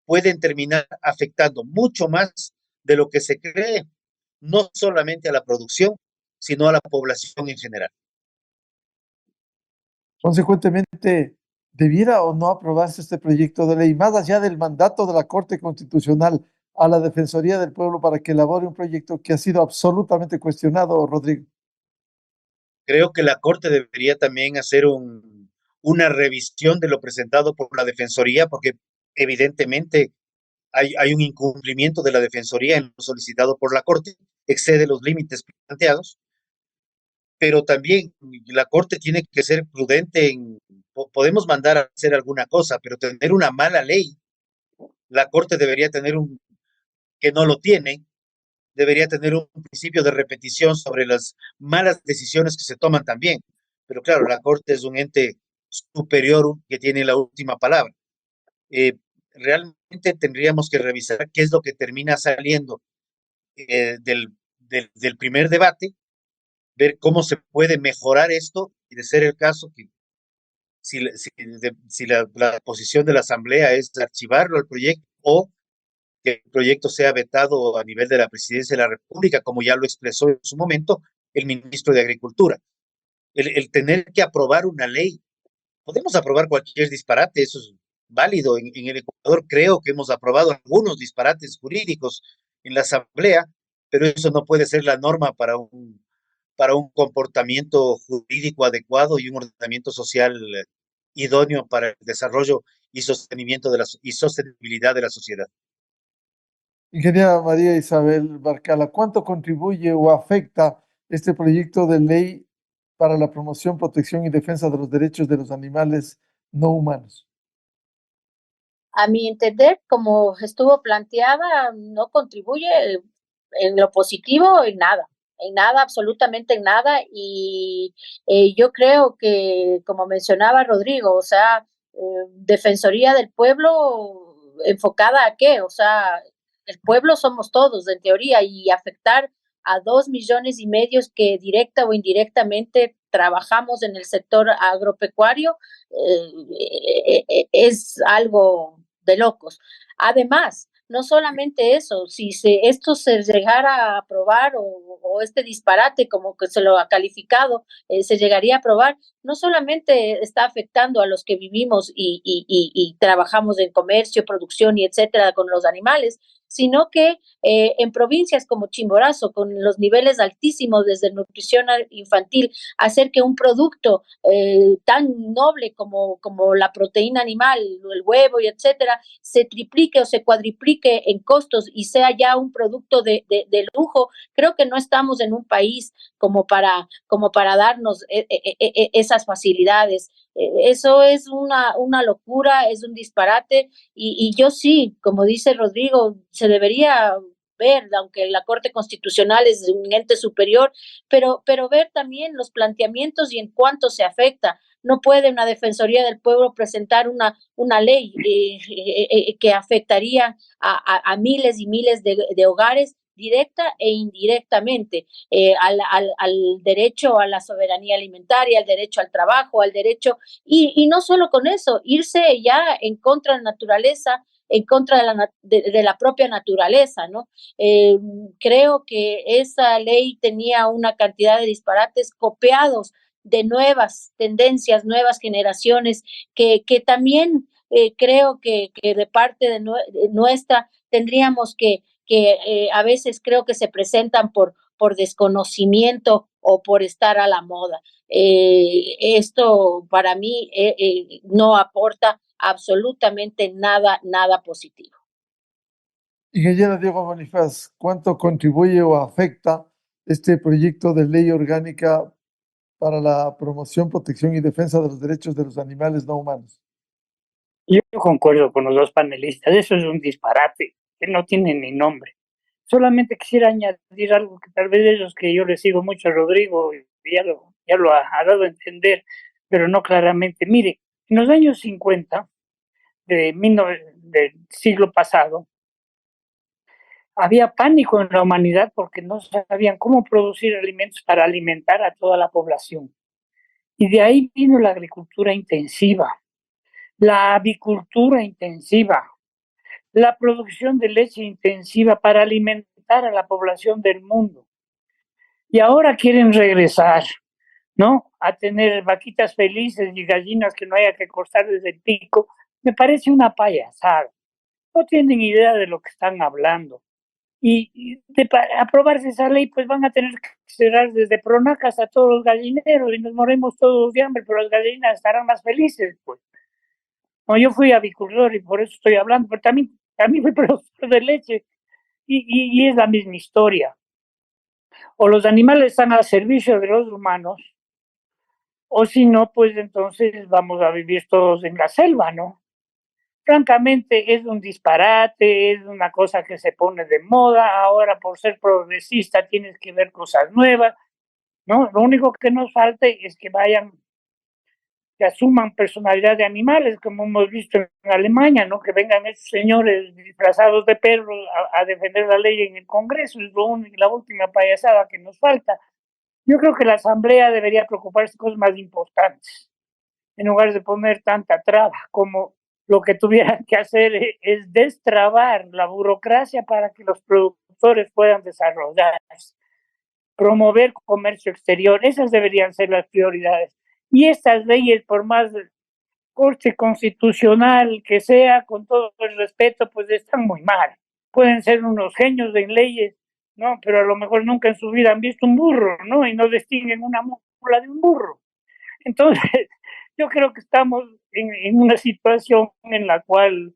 pueden terminar afectando mucho más de lo que se cree, no solamente a la producción, sino a la población en general. Consecuentemente, ¿debiera o no aprobarse este proyecto de ley, más allá del mandato de la Corte Constitucional a la Defensoría del Pueblo para que elabore un proyecto que ha sido absolutamente cuestionado, Rodrigo? Creo que la Corte debería también hacer una revisión de lo presentado por la Defensoría, porque evidentemente hay un incumplimiento de la Defensoría en lo solicitado por la Corte, excede los límites planteados, pero también la Corte tiene que ser prudente podemos mandar a hacer alguna cosa, pero tener una mala ley, la Corte debería tener que no lo tiene, debería tener un principio de repetición sobre las malas decisiones que se toman también. Pero claro, la Corte es un ente superior que tiene la última palabra. Realmente tendríamos que revisar qué es lo que termina saliendo del primer debate, ver cómo se puede mejorar esto y, de ser el caso, que si la posición de la Asamblea es archivarlo al proyecto o que el proyecto sea vetado a nivel de la Presidencia de la República, como ya lo expresó en su momento el ministro de Agricultura. El tener que aprobar una ley, podemos aprobar cualquier disparate, eso es válido. En el Ecuador creo que hemos aprobado algunos disparates jurídicos en la Asamblea, pero eso no puede ser la norma para un comportamiento jurídico adecuado y un ordenamiento social idóneo para el desarrollo y sostenimiento y sostenibilidad de la sociedad. Ingeniera María Isabel Barcala, ¿cuánto contribuye o afecta este proyecto de ley para la promoción, protección y defensa de los derechos de los animales no humanos? A mi entender, como estuvo planteada, no contribuye en lo positivo en nada, absolutamente en nada. Y yo creo que, como mencionaba Rodrigo, o sea, Defensoría del Pueblo, ¿enfocada a qué? O sea, el pueblo somos todos, en teoría, y afectar a 2,5 millones que directa o indirectamente trabajamos en el sector agropecuario, es algo de locos. Además, no solamente eso, si esto se llegara a aprobar o este disparate, como que se lo ha calificado, se llegaría a aprobar, no solamente está afectando a los que vivimos y trabajamos en comercio, producción y etcétera con los animales, sino que en provincias como Chimborazo, con los niveles altísimos desde nutrición infantil, hacer que un producto tan noble como la proteína animal, el huevo y etcétera, se triplique o se cuadriplique en costos y sea ya un producto de lujo, creo que no estamos en un país como para darnos esas facilidades. Eso es una locura, es un disparate y yo sí, como dice Rodrigo, se debería ver, aunque la Corte Constitucional es un ente superior, pero ver también los planteamientos y en cuánto se afecta. no puede una Defensoría del Pueblo presentar una ley que afectaría a miles y miles de hogares directa e indirectamente, al derecho a la soberanía alimentaria, al derecho al trabajo, al derecho, y no solo con eso, irse ya en contra de la naturaleza, en contra de la propia naturaleza, ¿no? Creo que esa ley tenía una cantidad de disparates copiados de nuevas tendencias, nuevas generaciones, que también creo que de parte de nuestra tendríamos que a veces creo que se presentan por desconocimiento o por estar a la moda. Esto para mí no aporta absolutamente nada, nada positivo. Ingeniera Diego Bonifaz, ¿cuánto contribuye o afecta este proyecto de ley orgánica para la promoción, protección y defensa de los derechos de los animales no humanos? Yo concuerdo con los dos panelistas, eso es un disparate que no tiene ni nombre. Solamente quisiera añadir algo que tal vez ellos que yo le sigo mucho a Rodrigo ya lo ha dado a entender, pero no claramente. Mire, en los años 50 del siglo pasado, había pánico en la humanidad porque no sabían cómo producir alimentos para alimentar a toda la población. Y de ahí vino la agricultura intensiva, la avicultura intensiva, la producción de leche intensiva para alimentar a la población del mundo. Y ahora quieren regresar, ¿no? A tener vaquitas felices y gallinas que no haya que cortar desde el pico. Me parece una payasada. No tienen idea de lo que están hablando. Y de aprobarse esa ley, pues van a tener que cerrar desde Pronacas a todos los gallineros y nos morimos todos de hambre, pero las gallinas estarán más felices, pues. No, yo fui avicultor y por eso estoy hablando, pero también fui productor de leche y es la misma historia. O los animales están al servicio de los humanos, o si no, pues entonces vamos a vivir todos en la selva, ¿no? Francamente es un disparate, es una cosa que se pone de moda, ahora por ser progresista tienes que ver cosas nuevas, ¿no? Lo único que nos falta es que asuman personalidad de animales, como hemos visto en Alemania, ¿no? Que vengan esos señores disfrazados de perros a defender la ley en el Congreso, es la última payasada que nos falta. Yo creo que la Asamblea debería preocuparse de cosas más importantes, en lugar de poner tanta traba, como lo que tuvieran que hacer es destrabar la burocracia para que los productores puedan desarrollarse, promover comercio exterior, esas deberían ser las prioridades. Y estas leyes, por más corte constitucional que sea, con todo el respeto, pues están muy mal. Pueden ser unos genios en leyes, ¿no? Pero a lo mejor nunca en su vida han visto un burro, ¿no? Y no distinguen una mula de un burro. Entonces, yo creo que estamos en una situación en la cual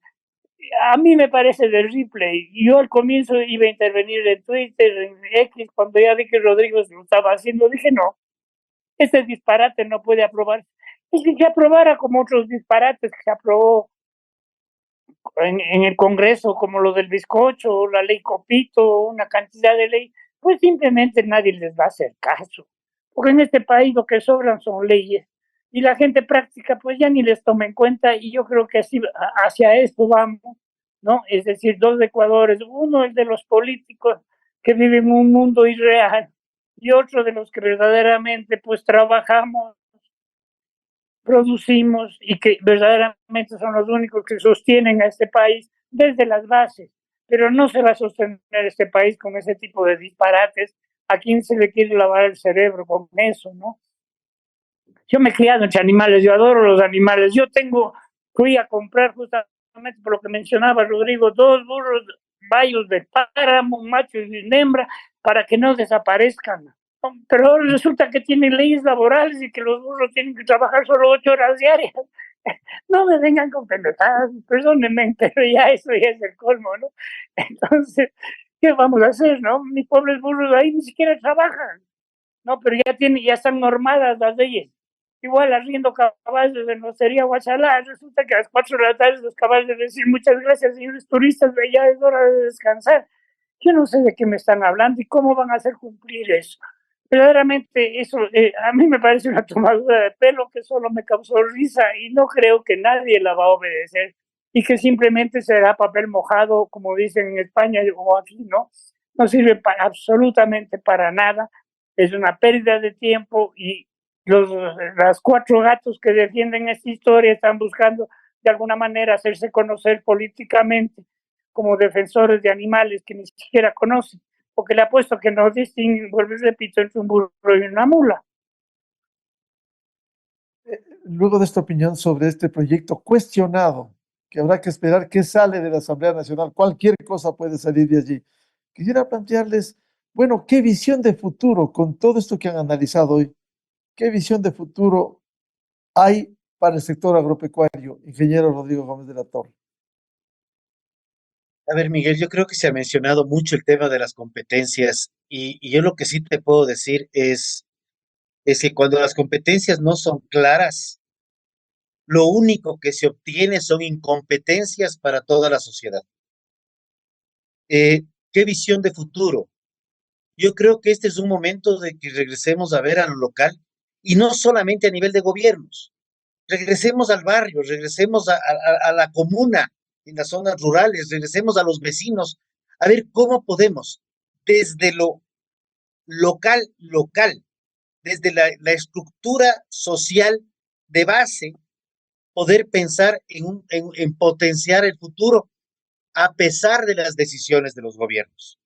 a mí me parece terrible. Y yo al comienzo iba a intervenir en Twitter, en X, cuando ya vi que Rodrigo lo estaba haciendo, dije no, este disparate no puede aprobarse. Y si se aprobara como otros disparates que se aprobó en el Congreso, como lo del bizcocho, la ley Copito, una cantidad de ley, pues simplemente nadie les va a hacer caso. Porque en este país lo que sobran son leyes y la gente práctica pues ya ni les toma en cuenta y yo creo que así hacia esto vamos, ¿no? Es decir, dos Ecuadores, uno es de los políticos que viven un mundo irreal y otro de los que verdaderamente pues trabajamos, producimos y que verdaderamente son los únicos que sostienen a este país desde las bases, pero no se va a sostener este país con ese tipo de disparates. ¿A quién se le quiere lavar el cerebro con eso, no? Yo me he criado entre animales, yo adoro los animales. Fui a comprar justamente por lo que mencionaba Rodrigo, 2 burros bayos de páramo, un macho y una hembra, para que no desaparezcan. Pero ahora resulta que tienen leyes laborales y que los burros tienen que trabajar solo 8 horas diarias. No me vengan con pendejadas, perdónenme, pero ya eso ya es el colmo, ¿no? Entonces, ¿qué vamos a hacer, no? Mis pobres burros ahí ni siquiera trabajan, ¿no? Pero ya están normadas las leyes. Igual arriendo caballos en la Hostería Guachalá, resulta que a las 4 de la tarde los caballos deben decir muchas gracias, señores turistas, ya es hora de descansar. Yo no sé de qué me están hablando y cómo van a hacer cumplir eso. verdaderamente eso a mí me parece una tomadura de pelo que solo me causó risa y no creo que nadie la va a obedecer y que simplemente será papel mojado, como dicen en España o aquí, ¿no? No sirve absolutamente para nada, es una pérdida de tiempo y las cuatro gatos que defienden esta historia están buscando de alguna manera hacerse conocer políticamente como defensores de animales que ni siquiera conocen, porque le apuesto que no distinguen, vuelvo y repito, entre un burro y una mula. Luego de esta opinión sobre este proyecto cuestionado, que habrá que esperar qué sale de la Asamblea Nacional, cualquier cosa puede salir de allí. Quisiera plantearles, bueno, ¿qué visión de futuro con todo esto que han analizado hoy? ¿Qué visión de futuro hay para el sector agropecuario, ingeniero Rodrigo Gómez de la Torre? A ver, Miguel, yo creo que se ha mencionado mucho el tema de las competencias y yo lo que sí te puedo decir es que cuando las competencias no son claras, lo único que se obtiene son incompetencias para toda la sociedad. ¿Qué visión de futuro? Yo creo que este es un momento de que regresemos a ver a lo local y no solamente a nivel de gobiernos. Regresemos al barrio, regresemos a la comuna, en las zonas rurales, regresemos a los vecinos, a ver cómo podemos, desde lo local, desde la estructura social de base, poder pensar en potenciar el futuro a pesar de las decisiones de los gobiernos.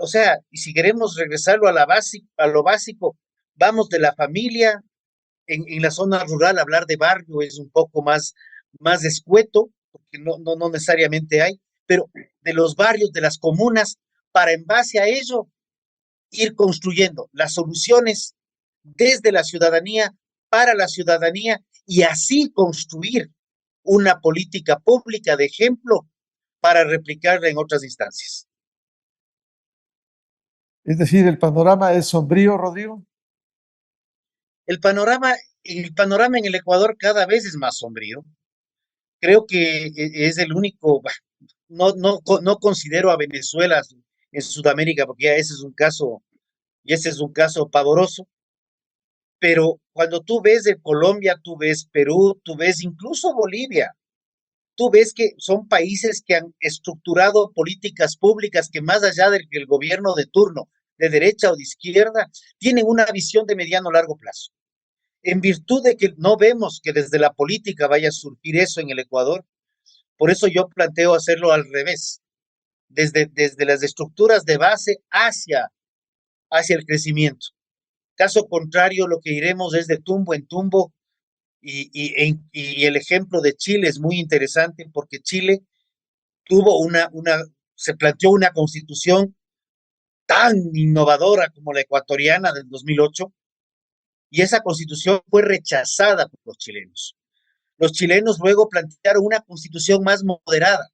O sea, y si queremos regresarlo a lo básico, vamos de la familia, en la zona rural hablar de barrio es un poco más escueto, porque no necesariamente hay, pero de los barrios, de las comunas, para en base a ello ir construyendo las soluciones desde la ciudadanía, para la ciudadanía, y así construir una política pública de ejemplo para replicarla en otras instancias. Es decir, el panorama es sombrío, Rodrigo. El panorama, el panorama en el Ecuador cada vez es más sombrío. Creo que es el único, no considero a Venezuela en Sudamérica, porque ya ese es un caso pavoroso, pero cuando tú ves de Colombia, tú ves Perú, tú ves incluso Bolivia, tú ves que son países que han estructurado políticas públicas que más allá del que el gobierno de turno, de derecha o de izquierda, tienen una visión de mediano o largo plazo. En virtud de que no vemos que desde la política vaya a surgir eso en el Ecuador, por eso yo planteo hacerlo al revés, desde las estructuras de base hacia el crecimiento. Caso contrario, lo que iremos es de tumbo en tumbo y el ejemplo de Chile es muy interesante porque Chile tuvo se planteó una constitución tan innovadora como la ecuatoriana del 2008 y esa constitución fue rechazada por los chilenos. Los chilenos luego plantearon una constitución más moderada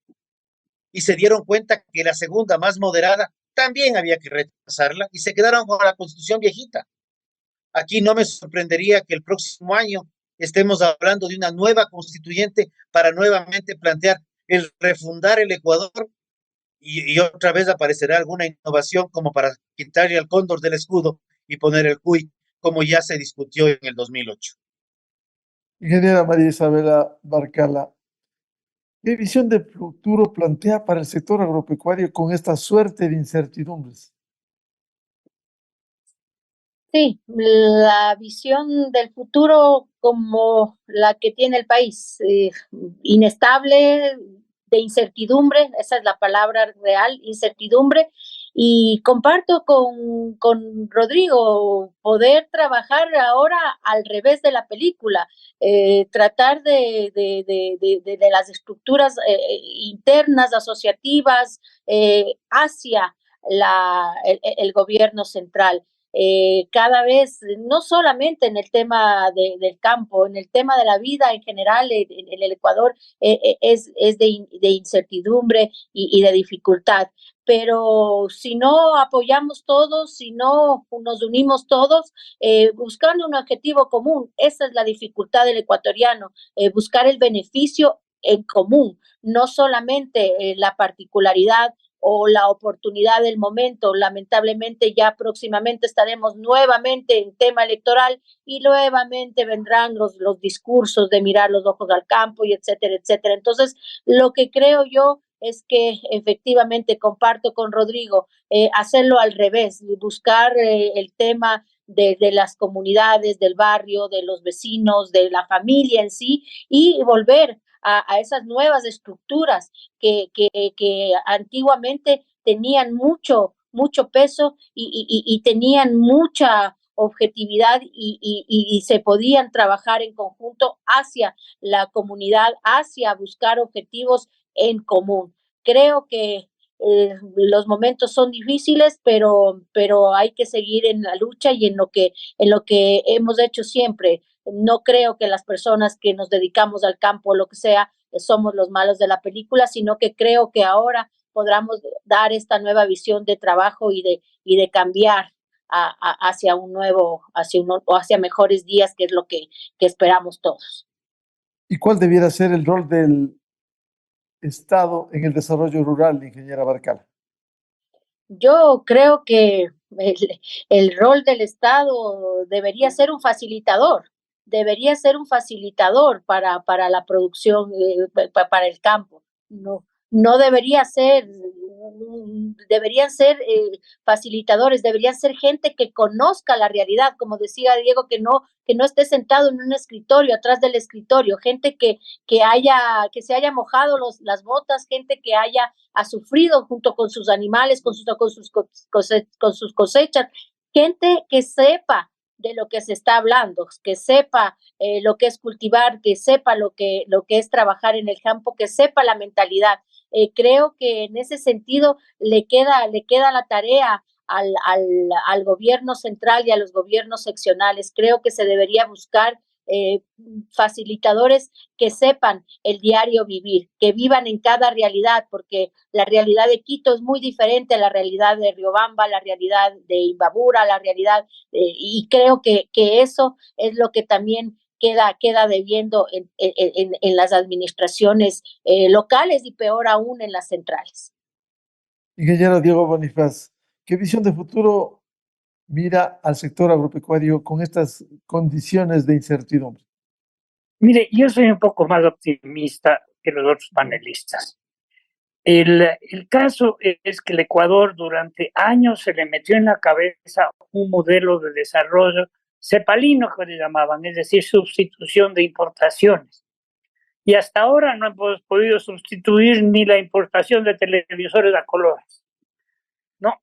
y se dieron cuenta que la segunda, más moderada, también había que rechazarla y se quedaron con la constitución viejita. Aquí no me sorprendería que el próximo año estemos hablando de una nueva constituyente para nuevamente plantear el refundar el Ecuador y otra vez aparecerá alguna innovación como para quitarle al cóndor del escudo y poner el cuy, como ya se discutió en el 2008. Ingeniera María Isabela Barcala, ¿qué visión de futuro plantea para el sector agropecuario con esta suerte de incertidumbres? Sí, la visión del futuro como la que tiene el país, inestable, de incertidumbre, esa es la palabra real, incertidumbre, y comparto con Rodrigo poder trabajar ahora al revés de la película, tratar de las estructuras internas, asociativas, hacia el gobierno central. Cada vez, no solamente en el tema del campo, en el tema de la vida en general en el Ecuador es de incertidumbre y de dificultad. Pero si no apoyamos todos, si no nos unimos todos, buscando un objetivo común, esa es la dificultad del ecuatoriano, buscar el beneficio en común, no solamente la particularidad o la oportunidad del momento. Lamentablemente ya próximamente estaremos nuevamente en tema electoral y nuevamente vendrán los discursos de mirar los ojos al campo y etcétera, etcétera. Entonces, lo que creo yo es que efectivamente comparto con Rodrigo, hacerlo al revés, buscar el tema de las comunidades, del barrio, de los vecinos, de la familia en sí, y volver a esas nuevas estructuras que antiguamente tenían mucho peso y tenían mucha objetividad y se podían trabajar en conjunto hacia la comunidad, hacia buscar objetivos en común. Creo que los momentos son difíciles, pero hay que seguir en la lucha y en lo que hemos hecho siempre. No creo que las personas que nos dedicamos al campo o lo que sea somos los malos de la película, sino que creo que ahora podamos dar esta nueva visión de trabajo y de cambiar hacia un nuevo, hacia mejores días, que es lo que esperamos todos. ¿Y cuál debiera ser el rol del Estado en el desarrollo rural, ingeniera Barcala? Yo creo que el rol del Estado debería ser un facilitador para la producción, para el campo. No debería ser, deberían ser facilitadores, deberían ser gente que conozca la realidad, como decía Diego, que no esté sentado en un escritorio, atrás del escritorio, gente que se haya mojado las botas, gente que haya sufrido junto con sus animales, con sus cosechas, gente que sepa de lo que se está hablando, que sepa lo que es cultivar, que sepa lo que es trabajar en el campo, que sepa la mentalidad. Creo que en ese sentido le queda la tarea al gobierno central y a los gobiernos seccionales. Creo que se debería buscar facilitadores que sepan el diario vivir, que vivan en cada realidad, porque la realidad de Quito es muy diferente a la realidad de Riobamba, la realidad de Imbabura, la realidad, y creo que eso es lo que también queda debiendo en las administraciones locales y peor aún en las centrales. Ingeniero Diego Bonifaz, ¿qué visión de futuro mira al sector agropecuario con estas condiciones de incertidumbre? Mire, yo soy un poco más optimista que los otros panelistas. El caso es que el Ecuador durante años se le metió en la cabeza un modelo de desarrollo cepalino, que le llamaban, es decir, sustitución de importaciones. Y hasta ahora no hemos podido sustituir ni la importación de televisores a colores, ¿no?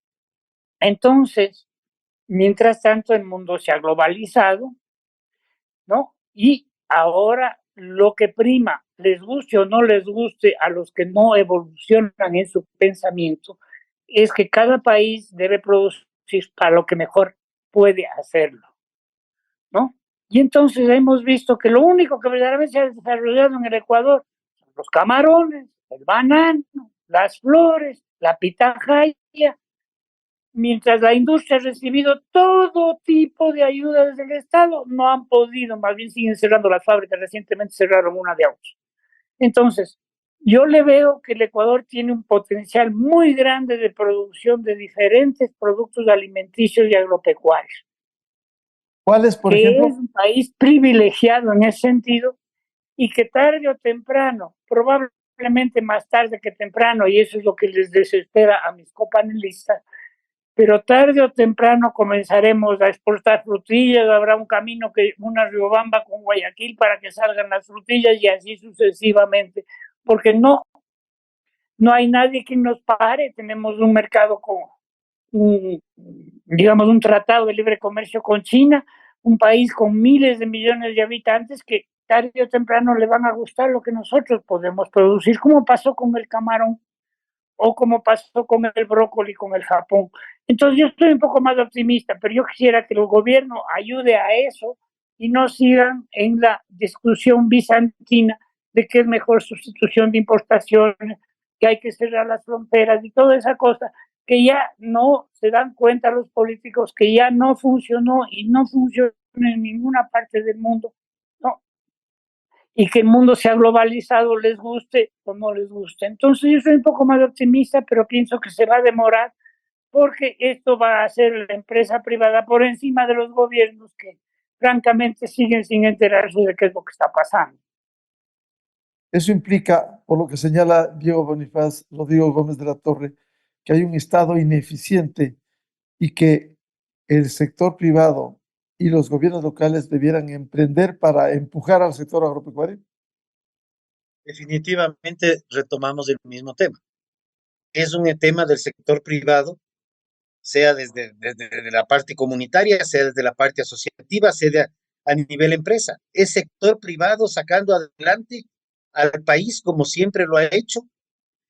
Entonces, mientras tanto, el mundo se ha globalizado, ¿no? Y ahora lo que prima, les guste o no les guste a los que no evolucionan en su pensamiento, es que cada país debe producir para lo que mejor puede hacerlo, ¿no? Y entonces hemos visto que lo único que verdaderamente se ha desarrollado en el Ecuador son los camarones, el banano, las flores, la pitahaya, mientras la industria ha recibido todo tipo de ayudas del Estado, no han podido, más bien siguen cerrando las fábricas, recientemente cerraron una de autos. Entonces, yo le veo que el Ecuador tiene un potencial muy grande de producción de diferentes productos alimenticios y agropecuarios. ¿Cuáles, por ejemplo? Es un país privilegiado en ese sentido y que tarde o temprano, probablemente más tarde que temprano, y eso es lo que les desespera a mis copanelistas, pero tarde o temprano comenzaremos a exportar frutillas, habrá un camino, una Riobamba con Guayaquil para que salgan las frutillas y así sucesivamente, porque no hay nadie que nos pare. Tenemos un mercado con un tratado de libre comercio con China, un país con miles de millones de habitantes que tarde o temprano le van a gustar lo que nosotros podemos producir, como pasó con el camarón o como pasó con el brócoli con el Japón. Entonces yo estoy un poco más optimista, pero yo quisiera que el gobierno ayude a eso y no sigan en la discusión bizantina de que es mejor sustitución de importaciones, que hay que cerrar las fronteras y toda esa cosa, que ya no se dan cuenta los políticos que ya no funcionó y no funciona en ninguna parte del mundo, ¿no? y que el mundo sea globalizado, les guste o no les guste. Entonces yo soy un poco más optimista, pero pienso que se va a demorar porque esto va a hacer la empresa privada por encima de los gobiernos que francamente siguen sin enterarse de qué es lo que está pasando. Eso implica, por lo que señala Diego Bonifaz, Rodrigo Gómez de la Torre, que hay un Estado ineficiente y que el sector privado y los gobiernos locales debieran emprender para empujar al sector agropecuario. Definitivamente retomamos el mismo tema. Es un tema del sector privado, sea desde la parte comunitaria, sea desde la parte asociativa, sea a nivel empresa. Es sector privado sacando adelante al país como siempre lo ha hecho,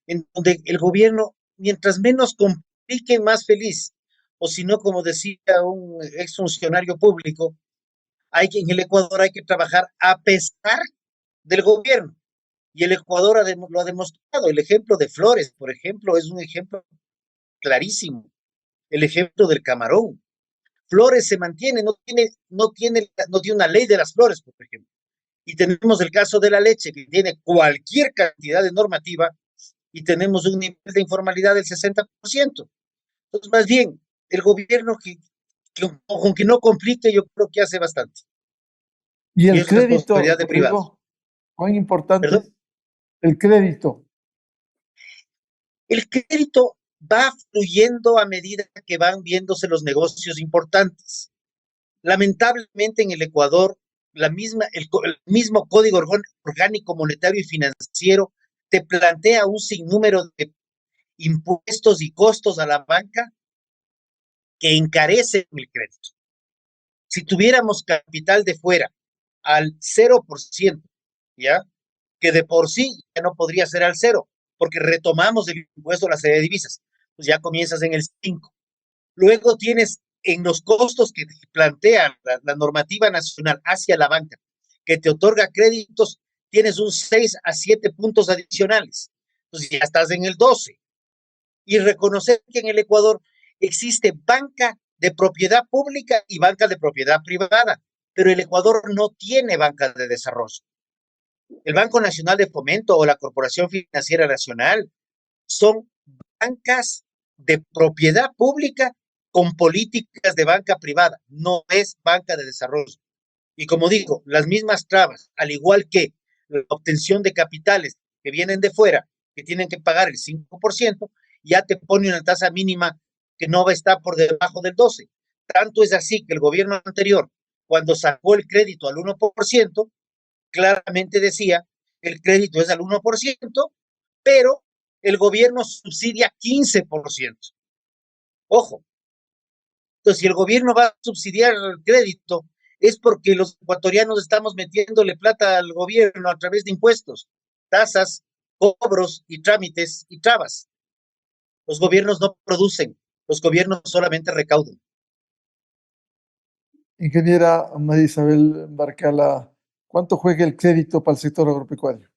en donde el gobierno, mientras menos complique, más feliz. O si no, como decía un exfuncionario público, en el Ecuador hay que trabajar a pesar del gobierno. Y el Ecuador lo ha demostrado. El ejemplo de Flores, por ejemplo, es un ejemplo clarísimo. El ejemplo del camarón. Flores se mantiene, no tiene una ley de las flores, por ejemplo. Y tenemos el caso de la leche, que tiene cualquier cantidad de normativa y tenemos un nivel de informalidad del 60%. Entonces, más bien, el gobierno con que no complique, yo creo que hace bastante. Y Y el es crédito, responsabilidad de privados. Rodrigo, cuán importante ¿Perdón? es el crédito. El crédito va fluyendo a medida que van viéndose los negocios importantes. Lamentablemente en el Ecuador, el mismo Código Orgánico Monetario y Financiero te plantea un sinnúmero de impuestos y costos a la banca que encarecen el crédito. Si tuviéramos capital de fuera al 0%, ¿ya? Que de por sí ya no podría ser al 0, porque retomamos el impuesto a la serie de divisas, pues ya comienzas en el 5. Luego tienes en los costos que plantea la normativa nacional hacia la banca, que te otorga créditos, tienes un 6 a 7 puntos adicionales. Entonces ya estás en el 12. Y reconocer que en el Ecuador existe banca de propiedad pública y banca de propiedad privada, pero el Ecuador no tiene banca de desarrollo. El Banco Nacional de Fomento o la Corporación Financiera Nacional son bancas de propiedad pública con políticas de banca privada, no es banca de desarrollo. Y como digo, las mismas trabas, al igual que la obtención de capitales que vienen de fuera, que tienen que pagar el 5%, ya te pone una tasa mínima que no va a estar por debajo del 12%. Tanto es así que el gobierno anterior, cuando sacó el crédito al 1%, claramente decía, el crédito es al 1%, pero el gobierno subsidia 15%. Ojo, entonces si el gobierno va a subsidiar el crédito, es porque los ecuatorianos estamos metiéndole plata al gobierno a través de impuestos, tasas, cobros y trámites y trabas. Los gobiernos no producen, los gobiernos solamente recaudan. Ingeniera María Isabel Barcala, ¿cuánto juega el crédito para el sector agropecuario?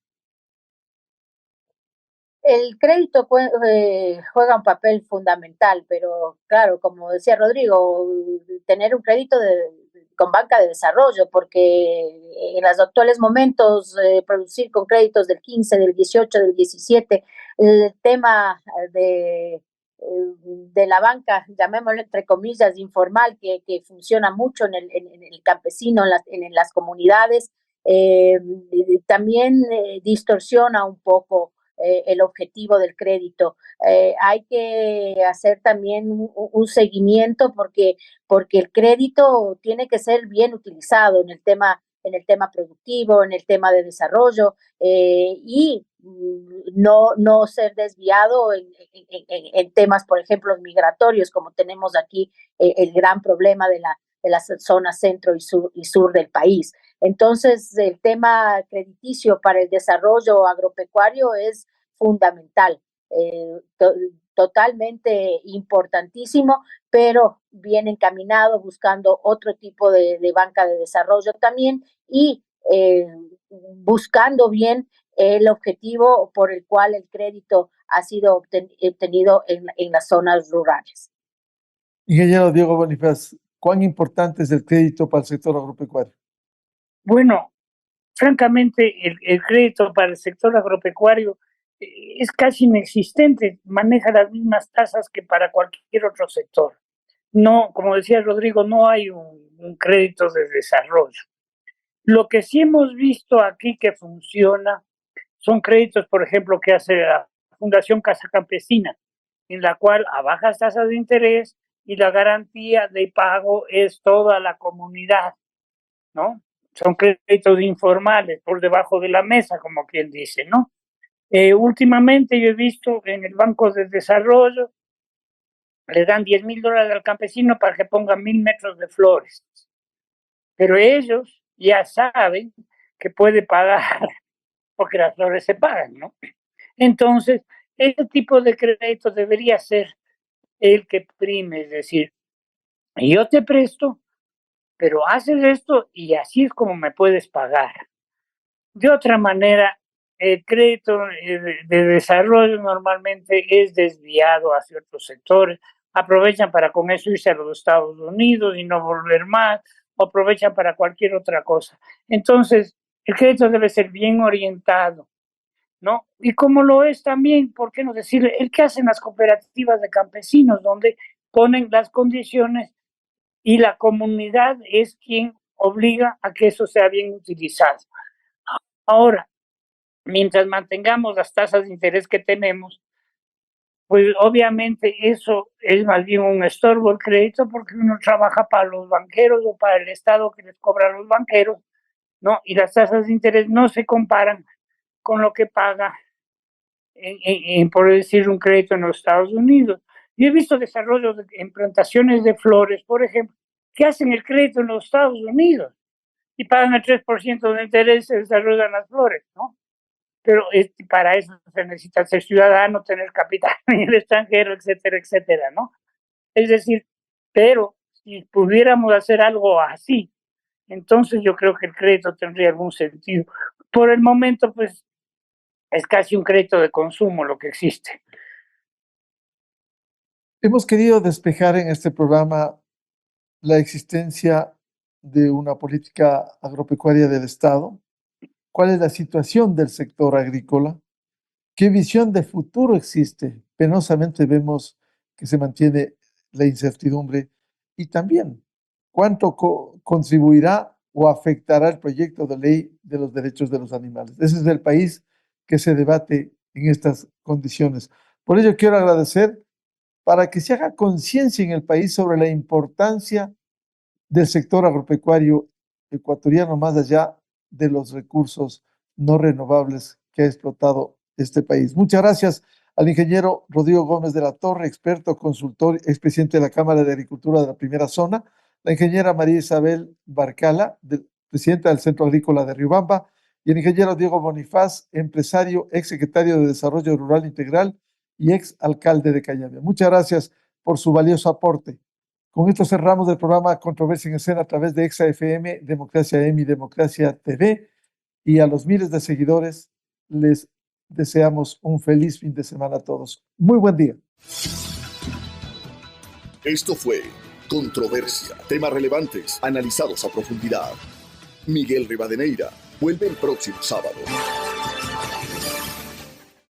El crédito juega un papel fundamental, pero claro, como decía Rodrigo, tener un crédito con banca de desarrollo, porque en los actuales momentos producir con créditos del 15, del 18, del 17, el tema de la banca, llamémoslo entre comillas, informal, que funciona mucho en el campesino, en las comunidades, también distorsiona un poco el objetivo del crédito. Hay que hacer también un seguimiento porque el crédito tiene que ser bien utilizado en el tema productivo, en el tema de desarrollo y no ser desviado en temas, por ejemplo, migratorios, como tenemos aquí el gran problema de la zona centro y sur del país. Entonces, el tema crediticio para el desarrollo agropecuario es fundamental, totalmente importantísimo, pero bien encaminado, buscando otro tipo de banca de desarrollo también y buscando bien el objetivo por el cual el crédito ha sido obtenido en las zonas rurales. Ingeniero Diego Bonifaz, ¿cuán importante es el crédito para el sector agropecuario? Bueno, francamente, el crédito para el sector agropecuario es casi inexistente, maneja las mismas tasas que para cualquier otro sector. No, como decía Rodrigo, no hay un crédito de desarrollo. Lo que sí hemos visto aquí que funciona son créditos, por ejemplo, que hace la Fundación Casa Campesina, en la cual a bajas tasas de interés y la garantía de pago es toda la comunidad, ¿no? Son créditos informales, por debajo de la mesa, como quien dice, ¿no? Últimamente yo he visto en el Banco de Desarrollo, le dan $10,000 al campesino para que ponga 1,000 metros de flores. Pero ellos ya saben que puede pagar, porque las flores se pagan, ¿no? Entonces, ese tipo de crédito debería ser el que prime, es decir, yo te presto, pero haces esto y así es como me puedes pagar. De otra manera, el crédito de desarrollo normalmente es desviado hacia otros sectores, aprovechan para con eso irse a los Estados Unidos y no volver más, o aprovechan para cualquier otra cosa. Entonces, el crédito debe ser bien orientado, ¿no? Y como lo es también, ¿por qué no decir el que hacen las cooperativas de campesinos, donde ponen las condiciones y la comunidad es quien obliga a que eso sea bien utilizado? Ahora, mientras mantengamos las tasas de interés que tenemos, pues obviamente eso es más bien un estorbo el crédito, porque uno trabaja para los banqueros o para el Estado que les cobra a los banqueros, ¿no? Y las tasas de interés no se comparan con lo que paga, por decir, un crédito en los Estados Unidos. Yo he visto desarrollos en plantaciones de flores, por ejemplo, que hacen el crédito en los Estados Unidos y pagan el 3% de interés y se desarrollan las flores, ¿no? Pero para eso se necesita ser ciudadano, tener capital en el extranjero, etcétera, etcétera, ¿no? Es decir, pero si pudiéramos hacer algo así, entonces yo creo que el crédito tendría algún sentido. Por el momento, pues, es casi un crédito de consumo lo que existe. Hemos querido despejar en este programa la existencia de una política agropecuaria del Estado. ¿Cuál es la situación del sector agrícola? ¿Qué visión de futuro existe? Penosamente vemos que se mantiene la incertidumbre y también cuánto contribuirá o afectará el proyecto de ley de los derechos de los animales. Ese es el país que se debate en estas condiciones. Por ello quiero agradecer para que se haga conciencia en el país sobre la importancia del sector agropecuario ecuatoriano, más allá de los recursos no renovables que ha explotado este país. Muchas gracias al ingeniero Rodrigo Gómez de la Torre, experto, consultor, expresidente de la Cámara de Agricultura de la Primera Zona, la ingeniera María Isabel Barcala, presidenta del Centro Agrícola de Riobamba, y el ingeniero Diego Bonifaz, empresario, exsecretario de Desarrollo Rural Integral y ex alcalde de Cañabia. Muchas gracias por su valioso aporte. Con esto cerramos el programa Controversia en Escena a través de EXA-FM, Democracia M y Democracia TV. Y a los miles de seguidores les deseamos un feliz fin de semana a todos. Muy buen día. Esto fue Controversia. Temas relevantes analizados a profundidad. Miguel Rivadeneira vuelve el próximo sábado.